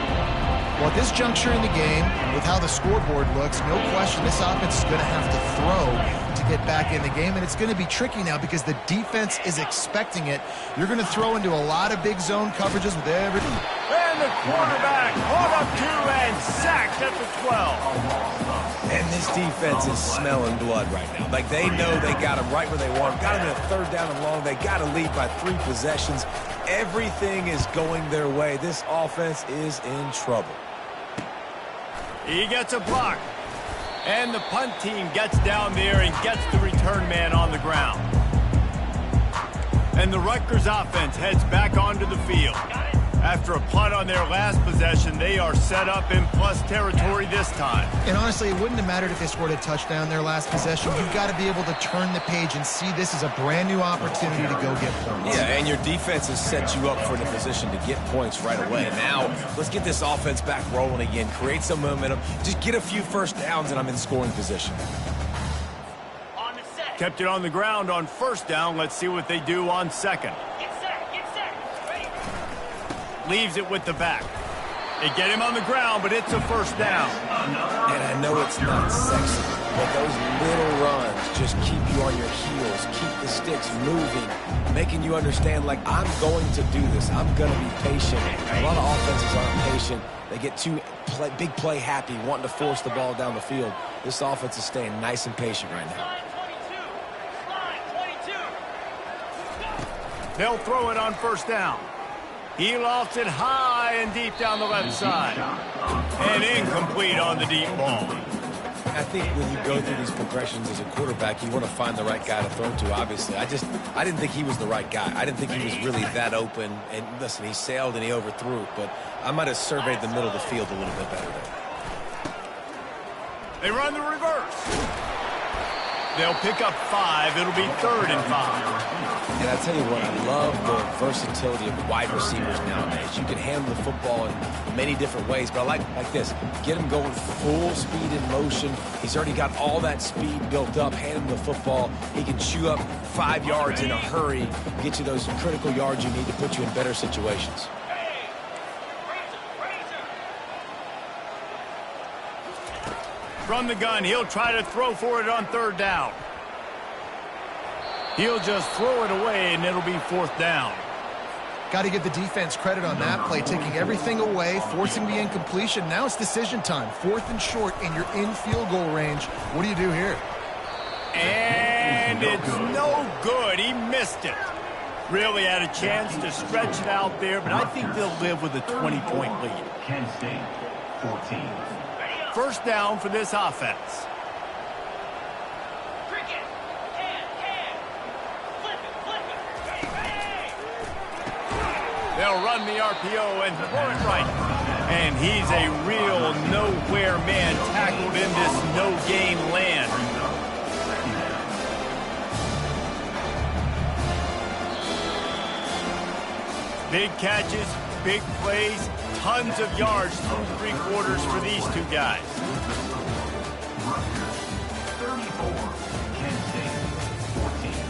Speaker 6: Well, at this juncture in the game, with how the scoreboard looks, no question this offense is going to have to throw to get back in the game, and it's going to be tricky now because the defense is expecting it. You're going to throw into a lot of big zone coverages with everything.
Speaker 1: And the quarterback caught up to and sacked at the 12.
Speaker 3: And this defense is smelling blood right now. Like, they know they got him right where they want him. Got him in a 3rd down and long. They got to lead by 3 possessions. Everything is going their way. This offense is in trouble.
Speaker 1: He gets a block. And the punt team gets down there and gets the return man on the ground. And the Rutgers offense heads back onto the field. After a punt on their last possession, they are set up in plus territory this time.
Speaker 6: And honestly, it wouldn't have mattered if they scored a touchdown their last possession. You've got to be able to turn the page and see this as a brand new opportunity to go get points.
Speaker 3: Yeah, and your defense has set you up for the position to get points right away. Now, let's get this offense back rolling again, create some momentum, just get a few 1st downs, and I'm in scoring position.
Speaker 5: On the set.
Speaker 1: Kept it on the ground on 1st down. Let's see what they do on 2nd.
Speaker 5: Get set. Get set. Ready.
Speaker 1: Leaves it with the back. They get him on the ground, but it's a first down.
Speaker 3: And I know it's not sexy, but those little runs just keep you on your heels, keep the sticks moving, making you understand, like, I'm going to do this. I'm going to be patient. A lot of offenses aren't patient. They get too big play happy, wanting to force the ball down the field. This offense is staying nice and patient right now.
Speaker 1: They'll throw it on first down. He lofts it high and deep down the left side. And incomplete on the deep ball.
Speaker 3: I think when you go through these progressions as a quarterback, you want to find the right guy to throw to, obviously. I didn't think he was the right guy. I didn't think he was really that open. And listen, he sailed and he overthrew it, but I might have surveyed the middle of the field a little bit better there.
Speaker 1: They run the reverse. They'll pick up 5. It'll be 3rd and 5.
Speaker 3: And I tell you what, I love the versatility of wide receivers nowadays. You can handle the football in many different ways, but I like this. Get him going full speed in motion. He's already got all that speed built up. Hand him the football. He can chew up 5 yards in a hurry, get you those critical yards you need to put you in better situations.
Speaker 1: From the gun, he'll try to throw for it on 3rd down. He'll just throw it away, and it'll be 4th down.
Speaker 6: Got to give the defense credit on that play, taking everything away, forcing the incompletion. Now it's decision time. 4th and short, and you're in field goal range. What do you do here?
Speaker 1: And it's no good. He missed it. Really had a chance to stretch it out there, but I think they'll live with a 20-point lead.
Speaker 4: Kent State, 14.
Speaker 1: First down for this offense. They'll run the RPO and throw it right. And he's a real nowhere man tackled in this no-gain land. Big catches, big plays, tons of yards through 3 quarters for these two guys.
Speaker 4: 34, Kent State, 14.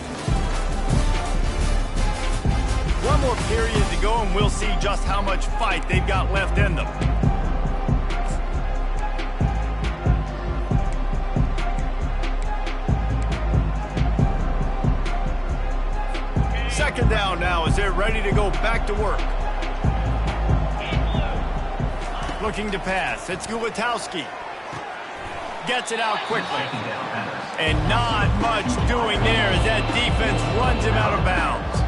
Speaker 1: One more period to go, and we'll see just how much fight they've got left in them. Second down now as they're ready to go back to work. Looking to pass. It's Gulitowski. Gets it out quickly. And not much doing there as that defense runs him out of bounds.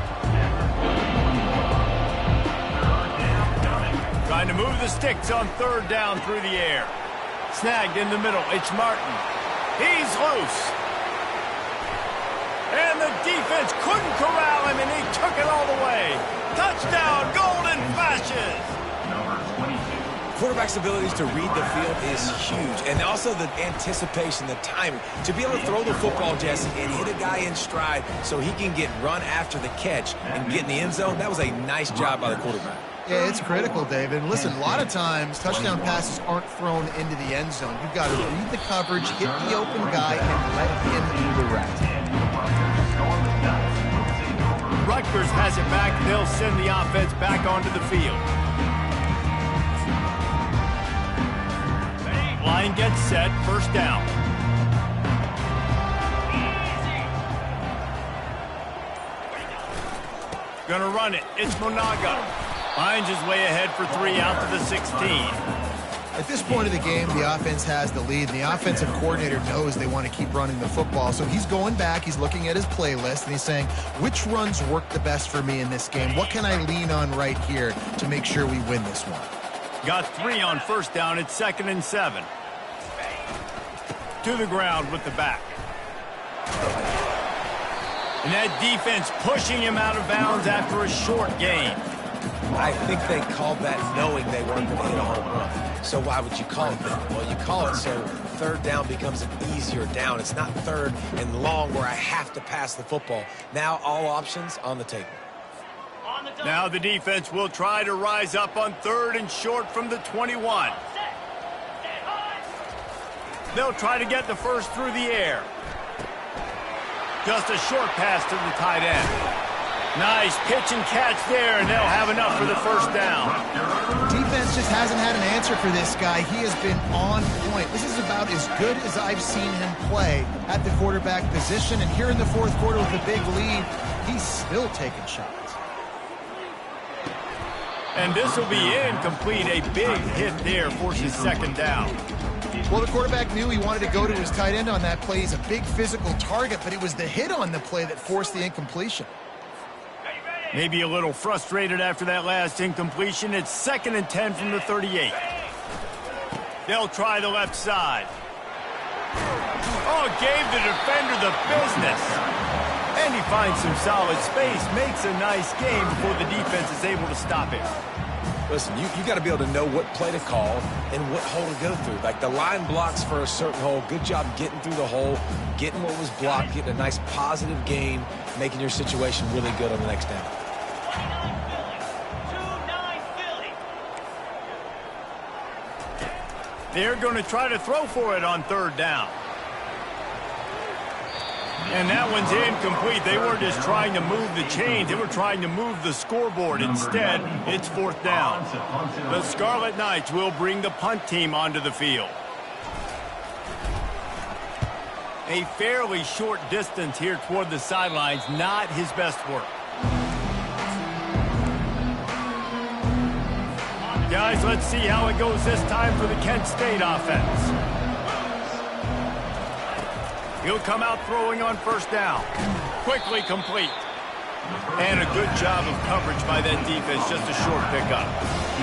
Speaker 1: Trying to move the sticks on 3rd down through the air. Snagged in the middle. It's Martin. He's loose. And the defense couldn't corral him, and he took it all the way. Touchdown, Golden Flashes.
Speaker 4: Number 22.
Speaker 3: Quarterback's abilities to read the field is huge. And also the anticipation, the timing. To be able to throw the football, Jesse, and hit a guy in stride so he can get run after the catch and get in the end zone, that was a nice job by the quarterback.
Speaker 6: Yeah, it's critical, David. And listen, a lot of times, touchdown passes aren't thrown into the end zone. You've got to read the coverage, hit the open guy, and let him do the rest.
Speaker 1: Rutgers has it back. They'll send the offense back onto the field. Line gets set. First down. Gonna run it. It's Monaga. Finds his way ahead for 3 out to the 16.
Speaker 6: At this point of the game, the offense has the lead, and the offensive coordinator knows they want to keep running the football. So he's going back, he's looking at his playlist, and he's saying, which runs work the best for me in this game? What can I lean on right here to make sure we win this one?
Speaker 1: Got 3 on first down. It's 2nd and 7. To the ground with the back. And that defense pushing him out of bounds after a short gain.
Speaker 3: I think they called that knowing they weren't going to hit a home run. So why would you call it that? Well, you call it so 3rd down becomes an easier down. It's not 3rd and long where I have to pass the football. Now all options on the table.
Speaker 1: Now the defense will try to rise up on 3rd and short from the 21. They'll try to get the first through the air. Just a short pass to the tight end. Nice pitch and catch there, and they'll have enough for the first down.
Speaker 6: Defense just hasn't had an answer for this guy. He has been on point. This is about as good as I've seen him play at the quarterback position. And here in the fourth quarter with a big lead, he's still taking shots.
Speaker 1: And this will be incomplete. A big hit there forces second down.
Speaker 6: Well, the quarterback knew he wanted to go to his tight end on that play. He's a big physical target, but it was the hit on the play that forced the incompletion.
Speaker 1: Maybe a little frustrated after that last incompletion. It's 2nd and 10 from the 38. They'll try the left side. Oh, gave the defender the business. And he finds some solid space, makes a nice game before the defense is able to stop him.
Speaker 3: Listen, you got to be able to know what play to call and what hole to go through. Like the line blocks for a certain hole. Good job getting through the hole, getting what was blocked, getting a nice positive gain, making your situation really good on the next down.
Speaker 5: 2-9 Philly.
Speaker 1: They're going to try to throw for it on 3rd down. And that one's incomplete. They weren't just trying to move the chains. They were trying to move the scoreboard. Instead, it's 4th down. The Scarlet Knights will bring the punt team onto the field. A fairly short distance here toward the sidelines. Not his best work. Guys, let's see how it goes this time for the Kent State offense. He'll come out throwing on 1st down. Quickly complete. And a good job of coverage by that defense. Just a short pickup.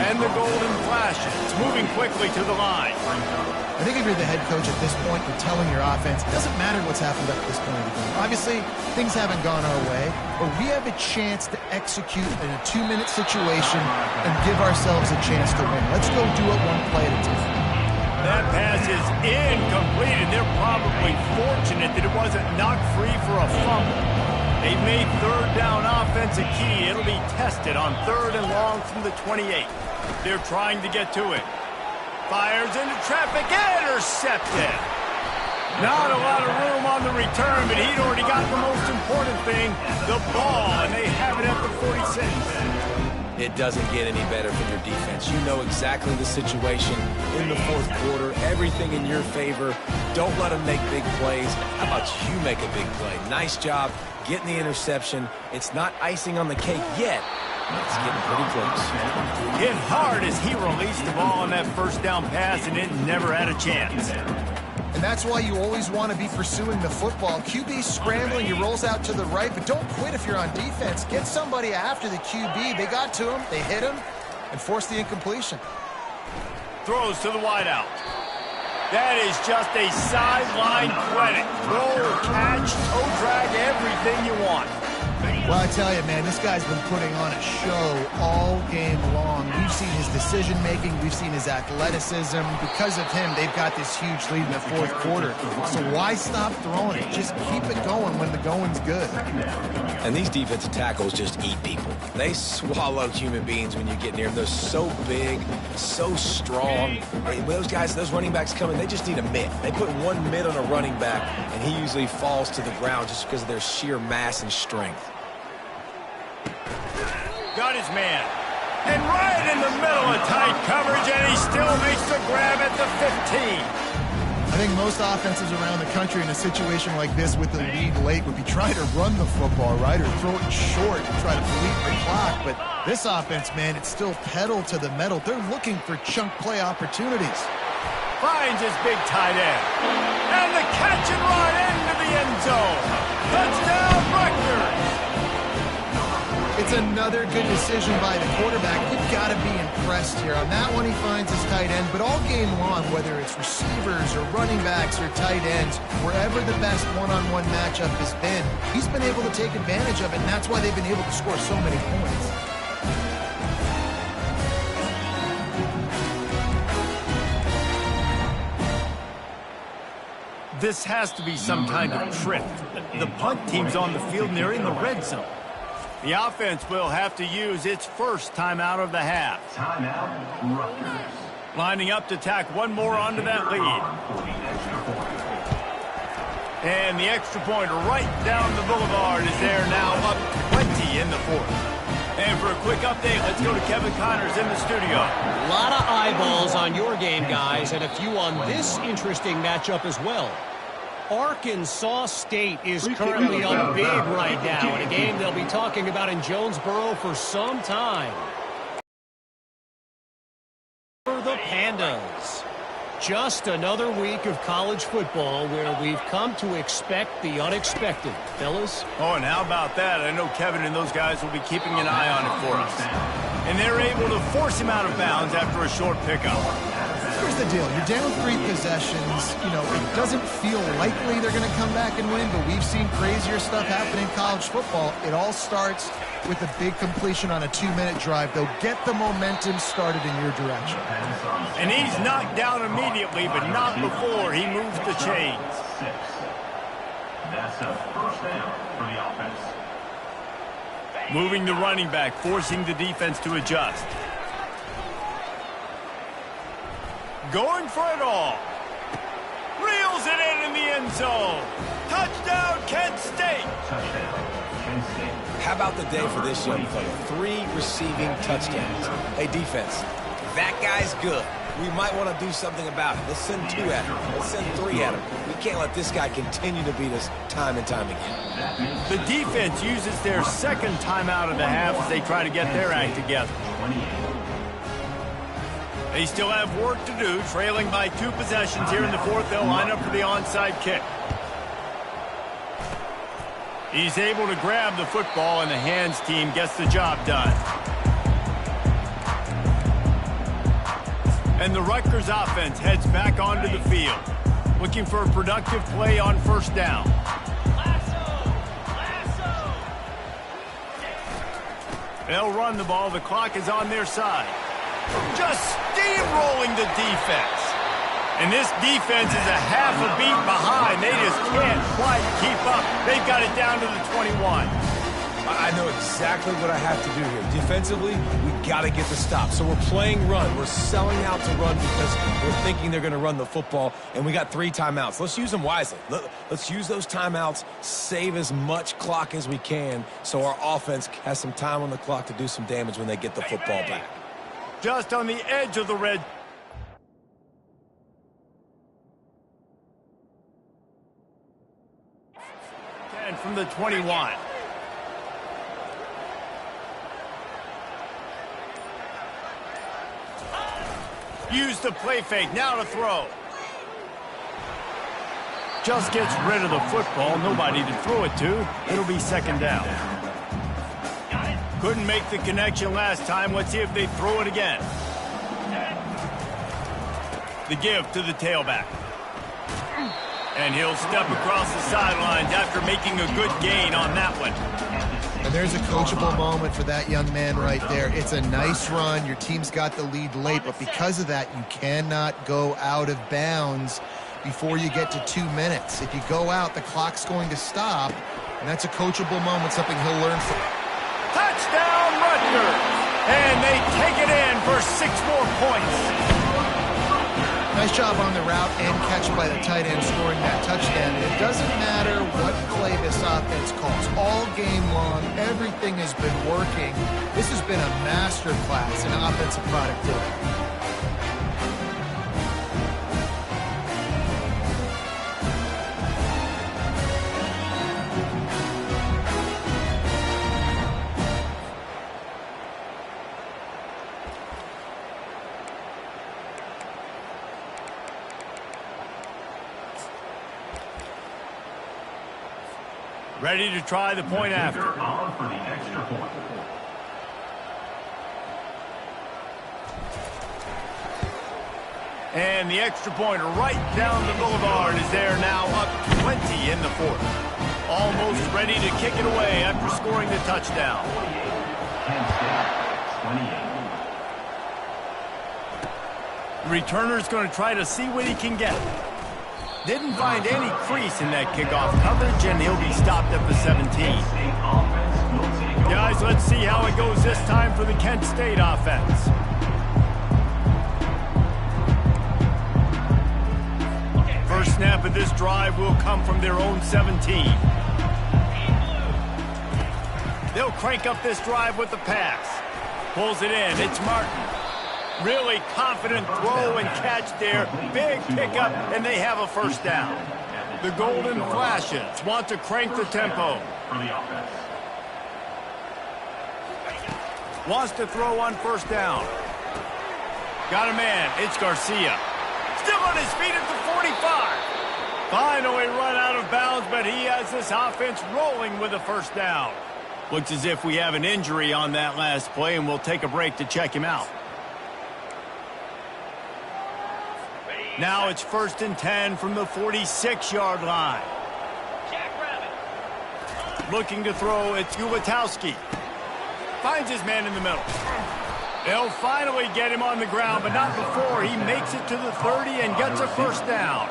Speaker 1: And the golden flashes. Moving quickly to the line.
Speaker 6: I think if you're the head coach at this point, you're telling your offense, it doesn't matter what's happened up to this point of the game. Obviously, things haven't gone our way, but we have a chance to execute in a 2-minute situation and give ourselves a chance to win. Let's go do it one play at a time.
Speaker 1: That pass is incomplete, and they're probably fortunate that it wasn't knocked free for a fumble. They've made 3rd down offense a key. It'll be tested on 3rd and long from the 28. They're trying to get to it. Fires into traffic, intercepted. Not a lot of room on the return, but he'd already got the most important thing, the ball, and they have it at the 46.
Speaker 3: It doesn't get any better for your defense. You know exactly the situation in the fourth quarter. Everything in your favor. Don't let them make big plays. How about you make a big play? Nice job getting the interception. It's not icing on the cake yet. It's getting pretty close.
Speaker 1: Hit hard as he released the ball on that 1st down pass, and it never had a chance.
Speaker 6: And that's why you always want to be pursuing the football. QB scrambling, he rolls out to the right, but don't quit if you're on defense. Get somebody after the QB. They got to him, they hit him, and forced the incompletion.
Speaker 1: Throws to the wideout. That is just a sideline credit. Roll, catch, toe drag, everything you want.
Speaker 6: Well, I tell you, man, this guy's been putting on a show all game long. We've seen his decision-making. We've seen his athleticism. Because of him, they've got this huge lead in the fourth quarter. So why stop throwing it? Just keep it going when the going's good.
Speaker 3: And these defensive tackles just eat people. They swallow human beings when you get near them. They're so big, so strong. When those guys, those running backs come in, they just need a mitt. They put one mitt on a running back, and he usually falls to the ground just because of their sheer mass and strength.
Speaker 1: Got his man. And right in the middle of tight coverage, and he still makes the grab at the 15.
Speaker 6: I think most offenses around the country in a situation like this with the lead late would be trying to run the football, right, or throw it short and try to bleed the clock. But this offense, man, it's still pedal to the metal. They're looking for chunk play opportunities.
Speaker 1: Finds his big tight end. And the catch and run into the end zone. Touchdown, Rutgers.
Speaker 6: It's another good decision by the quarterback. You've got to be impressed here. On that one, he finds his tight end. But all game long, whether it's receivers or running backs or tight ends, wherever the best one-on-one matchup has been, he's been able to take advantage of it, and that's why they've been able to score so many points.
Speaker 1: This has to be some kind of trick. The punt team's on the field, and they're in the red zone. The offense will have to use its first timeout of the half.
Speaker 4: Timeout, Rutgers.
Speaker 1: Lining up to tack one more onto that lead. And the extra point right down the boulevard is there now, up 20 in the fourth. And for a quick update, let's go to Kevin Connors in the studio.
Speaker 7: A lot of eyeballs on your game, guys, and a few on this interesting matchup as well. Arkansas State is currently up big right now in a game they'll be talking about in Jonesboro for some time. For the Pandas. Just another week of college football where we've come to expect the unexpected. Fellas?
Speaker 1: Oh, and how about that? I know Kevin and those guys will be keeping an eye on it for us. And they're able to force him out of bounds after a short pickup.
Speaker 6: Here's the deal. You're down 3 possessions. You know, it doesn't feel likely they're going to come back and win, but we've seen crazier stuff happen in college football. It all starts with a big completion on a 2-minute drive. They'll get the momentum started in your direction.
Speaker 1: And he's knocked down immediately, but not before he moves the chains.
Speaker 4: That's a first down for the offense.
Speaker 1: Moving the running back, forcing the defense to adjust. Going for it all. Reels it in the end zone. Touchdown, Kent State.
Speaker 4: Touchdown, Kent State.
Speaker 3: How about the day for this young fella? 3 receiving touchdowns. Hey, defense, that guy's good. We might want to do something about it. Let's send 2 at him. Let's send 3 at him. We can't let this guy continue to beat us time and time again.
Speaker 1: The defense uses their second timeout of the half as they try to get their act together. They still have work to do, trailing by 2 possessions here in the fourth. They'll line up for the onside kick. He's able to grab the football, and the hands team gets the job done. And the Rutgers offense heads back onto the field, looking for a productive play on first down. They'll run the ball. The clock is on their side. Just steamrolling the defense. And this defense is a half a beat behind. They just can't quite keep up. They've got it down to the 21.
Speaker 3: I know exactly what I have to do here. Defensively, we got to get the stop. So we're playing run. We're selling out to run because we're thinking they're going to run the football, and we got 3 timeouts. Let's use them wisely. Let's use those timeouts, save as much clock as we can so our offense has some time on the clock to do some damage when they get the football back.
Speaker 1: Just on the edge of the red. And from the 21. Use the play fake, now to throw. Just gets rid of the football, nobody to throw it to. It'll be second down. Couldn't make the connection last time. Let's see if they throw it again. The give to the tailback. And he'll step across the sidelines after making a good gain on that one.
Speaker 6: And there's a coachable moment for that young man right there. It's a nice run. Your team's got the lead late, but because of that, you cannot go out of bounds before you get to 2 minutes. If you go out, the clock's going to stop, and that's a coachable moment, something he'll learn from.
Speaker 1: Touchdown, Rutgers! And they take it in for 6 more points.
Speaker 6: Nice job on the route and catch by the tight end scoring that touchdown. And it doesn't matter what play this offense calls. All game long, everything has been working. This has been a masterclass in offensive productivity.
Speaker 1: Ready to try the point after.
Speaker 4: On for the extra point.
Speaker 1: And the extra point right down the boulevard is there now, up 20 in the fourth. Almost ready to kick it away after scoring the touchdown.
Speaker 4: Kent State, 28.
Speaker 1: The returner's going to try to see what he can get. Didn't find any crease in that kickoff coverage, and he'll be stopped at the 17. Guys, let's see how it goes this time for the Kent State offense. First snap of this drive will come from their own 17. They'll crank up this drive with the pass. Pulls it in. It's Martin. Really confident throw and catch there. Big pickup, and they have a first down. The Golden Flashes want to crank the tempo.
Speaker 4: For the offense.
Speaker 1: Wants to throw on first down. Got a man. It's Garcia. Still on his feet at the 45. Finally run out of bounds, but he has this offense rolling with a first down. Looks as if we have an injury on that last play, and we'll take a break to check him out. Now it's 1st and 10 from the 46-yard line. Looking to throw, it's Ulatowski. Finds his man in the middle. They'll finally get him on the ground, but not before he makes it to the 30 and gets a first down.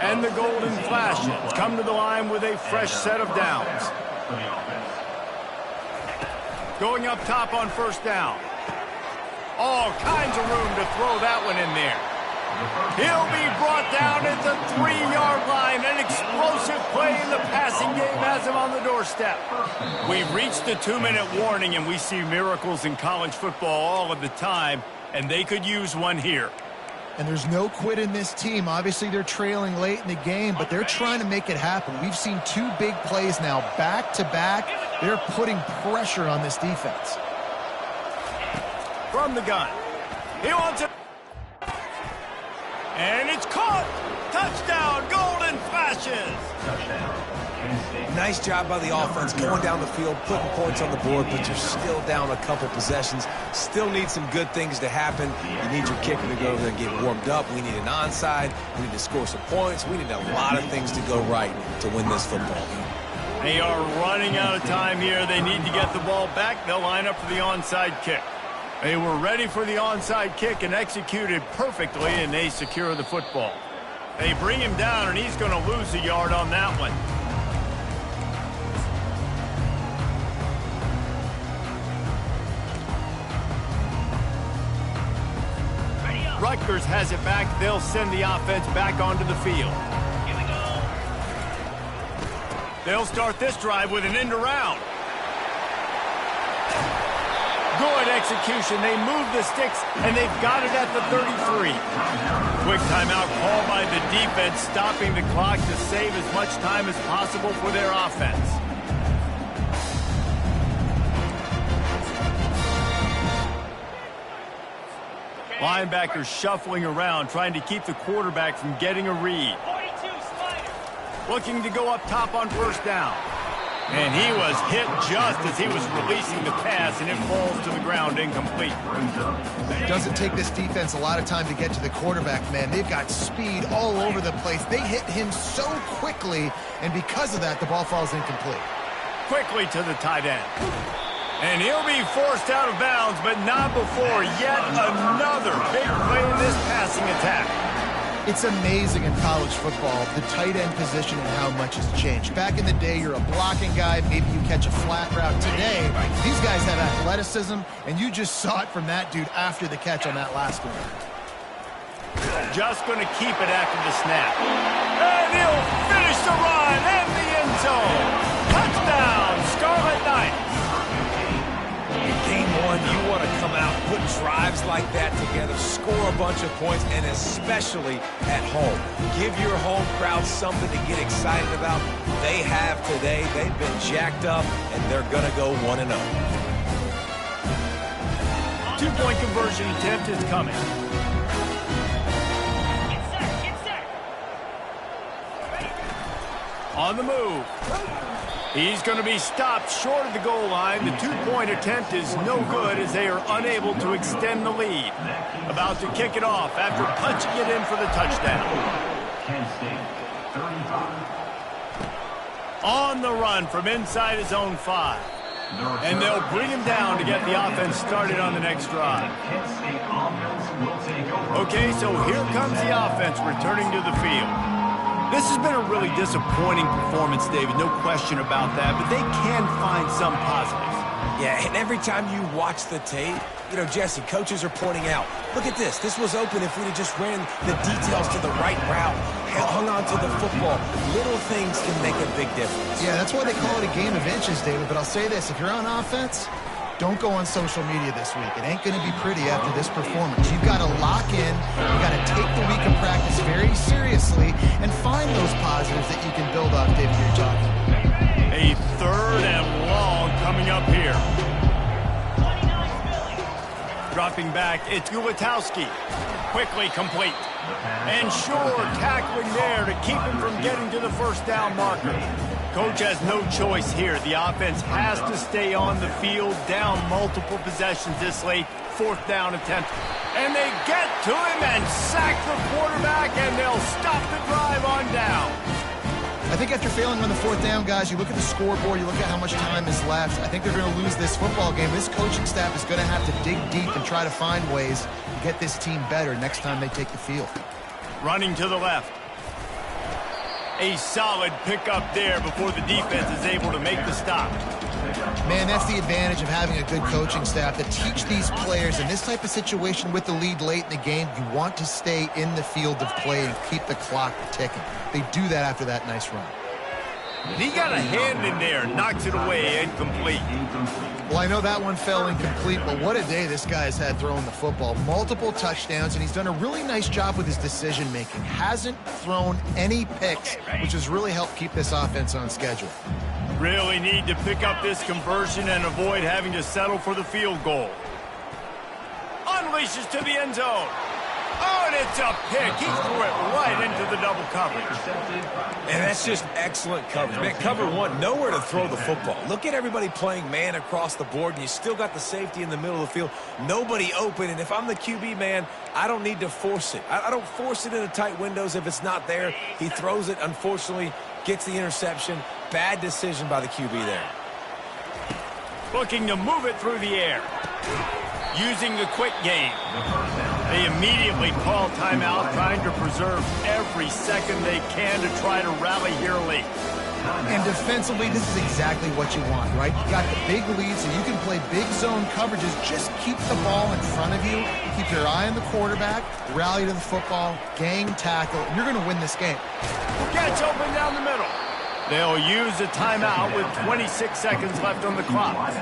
Speaker 1: And the Golden Flashes come to the line with a fresh set of downs. Going up top on first down. All kinds of room to throw that one in there. He'll be brought down at the 3-yard line. An explosive play in the passing game has him on the doorstep. We've reached the 2-minute warning, and we see miracles in college football all of the time, and they could use one here.
Speaker 6: And there's no quit in this team. Obviously, they're trailing late in the game, but they're trying to make it happen. We've seen 2 big plays now, back-to-back. They're putting pressure on this defense.
Speaker 1: From the gun. He wants it. And it's caught. Touchdown, Golden Flashes.
Speaker 3: Nice job by the offense going down the field, putting points on the board, but you're still down a couple possessions. Still need some good things to happen. You need your kicker to go over there and get warmed up. We need an onside. We need to score some points. We need a lot of things to go right to win this football game.
Speaker 1: They are running out of time here. They need to get the ball back. They'll line up for the onside kick. They were ready for the onside kick and executed perfectly, and they secure the football. They bring him down, and he's going to lose a yard on that one. Rutgers has it back. They'll send the offense back onto the field.
Speaker 5: Here we go.
Speaker 1: They'll start this drive with an end around. Good execution. They move the sticks, and they've got it at the 33. Quick timeout called by the defense, stopping the clock to save as much time as possible for their offense. Linebackers shuffling around, trying to keep the quarterback from getting a read.
Speaker 5: 42 slider.
Speaker 1: Looking to go up top on first down. And he was hit just as he was releasing the pass, and it falls to the ground incomplete.
Speaker 6: It doesn't take this defense a lot of time to get to the quarterback, man. They've got speed all over the place. They hit him so quickly, and because of that, the ball falls incomplete.
Speaker 1: Quickly to the tight end. And he'll be forced out of bounds, but not before yet another big play in this passing attack.
Speaker 6: It's amazing in college football, the tight end position and how much has changed. Back in the day, you're a blocking guy, maybe you catch a flat route. Today, these guys have athleticism, and you just saw it from that dude after the catch on that last one.
Speaker 1: Just going to keep it after the snap. And he'll finish the run in the end zone. Touchdown, Scarlet Knights.
Speaker 3: Game one, you want to come out, put drives like that together, score a bunch of points, and especially at home. Give your home crowd something to get excited about. They have today. They've been jacked up, and they're going to go 1-0.
Speaker 1: 2-point conversion attempt is coming.
Speaker 5: Get set. Get set.
Speaker 1: On the move. He's going to be stopped short of the goal line. The 2-point attempt is no good as they are unable to extend the lead. About to kick it off after punching it in for the touchdown.
Speaker 4: Kent State, 35.
Speaker 1: On the run from inside his own 5. And they'll bring him down to get the offense started on the next drive.
Speaker 4: Kent State offense will take over.
Speaker 1: Okay, so here comes the offense returning to the field. This has been a really disappointing performance, David, no question about that, but they can find some positives.
Speaker 3: Yeah, and every time you watch the tape, you know, Jesse, coaches are pointing out, look at this. This was open if we'd have just ran the details to the right route. hung on to the football. Little things can make a big difference.
Speaker 6: Yeah, that's why they call it a game of inches, David. But I'll say this, if you're on offense, don't go on social media this week. It ain't going to be pretty after this performance. You've got to lock in. You've got to take the week of practice very seriously and find those positives that you can build off, David, you're talking.
Speaker 1: A 3rd and long coming up here. Dropping back, it's Ulatowski. Quickly complete. And sure, tackling there to keep him from getting to the first down marker. Coach has no choice here. The offense has to stay on the field, down multiple possessions this late. 4th down attempt. And they get to him and sack the quarterback, and they'll stop the drive on down.
Speaker 6: I think after failing on the 4th down, guys, you look at the scoreboard, you look at how much time is left. I think they're going to lose this football game. This coaching staff is going to have to dig deep and try to find ways to get this team better next time they take the field.
Speaker 1: Running to the left. A solid pickup there before the defense is able to make the stop.
Speaker 6: Man, that's the advantage of having a good coaching staff to teach these players in this type of situation with the lead late in the game. You want to stay in the field of play and keep the clock ticking. They do that after that nice run.
Speaker 1: He got a hand in there, knocks it away, incomplete.
Speaker 6: Well, I know that one fell incomplete, but what a day this guy's had throwing the football. Multiple touchdowns, and he's done a really nice job with his decision-making. Hasn't thrown any picks, which has really helped keep this offense on schedule.
Speaker 1: Really need to pick up this conversion and avoid having to settle for the field goal. Unleashes to the end zone. Oh, and it's a pick. He threw it right into the double coverage.
Speaker 3: And that's just excellent coverage. Man, cover one, nowhere to throw the football. Look at everybody playing man across the board, and you still got the safety in the middle of the field. Nobody open, and if I'm the QB, man, I don't need to force it. I don't force it into tight windows if it's not there. He throws it, unfortunately, gets the interception. Bad decision by the QB there.
Speaker 1: Looking to move it through the air. Using the quick game. They immediately call timeout, trying to preserve every second they can to try to rally here late.
Speaker 6: And defensively, this is exactly what you want, right? You got the big lead, so you can play big zone coverages. Just keep the ball in front of you. Keep your eye on the quarterback. Rally to the football. Gang tackle. And you're going to win this game.
Speaker 1: Gets open down the middle. They'll use a timeout with 26 seconds left on the clock.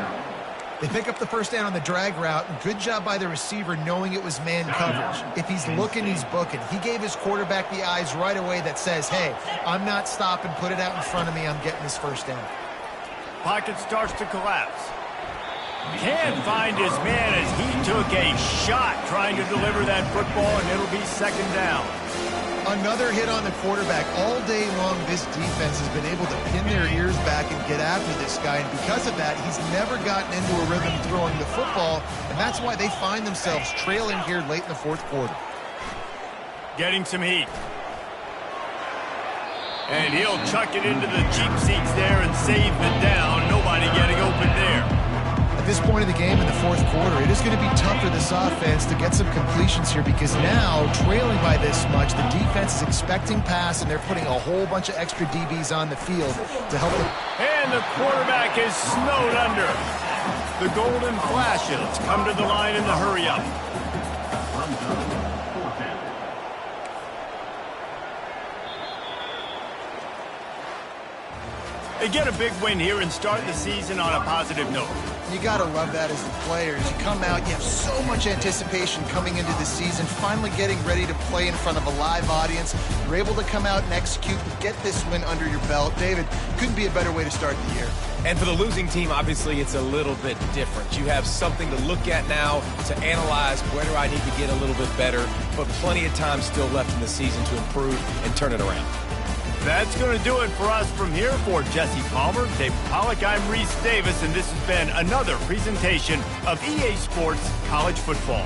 Speaker 6: They pick up the first down on the drag route. Good job by the receiver knowing it was man coverage. If he's looking, he's booking. He gave his quarterback the eyes right away that says, hey, I'm not stopping. Put it out in front of me. I'm getting this first down.
Speaker 1: Pocket starts to collapse. Can't find his man as he took a shot trying to deliver that football, and it'll be 2nd down.
Speaker 6: Another hit on the quarterback. All day long, this defense has been able to pin their ears back and get after this guy. And because of that, he's never gotten into a rhythm throwing the football. And that's why they find themselves trailing here late in the 4th quarter.
Speaker 1: Getting some heat. And he'll chuck it into the cheap seats there and save the down. Nobody getting open there.
Speaker 6: At this point of the game in the 4th quarter, it is going to be tough for this offense to get some completions here because now, trailing by this much, the defense is expecting pass, and they're putting a whole bunch of extra DBs on the field to help them.
Speaker 1: And the quarterback is snowed under. The golden flashes come to the line in the hurry-up. They get a big win here and start the season on a positive note.
Speaker 6: You got to love that as the players. You come out, you have so much anticipation coming into the season, finally getting ready to play in front of a live audience. You're able to come out and execute and get this win under your belt. David, couldn't be a better way to start the year.
Speaker 3: And for the losing team, obviously, it's a little bit different. You have something to look at now to analyze where do I need to get a little bit better, but plenty of time still left in the season to improve and turn it around.
Speaker 1: That's going to do it for us from here. For Jesse Palmer, Dave Pollack, I'm Reese Davis, and this has been another presentation of EA Sports College Football.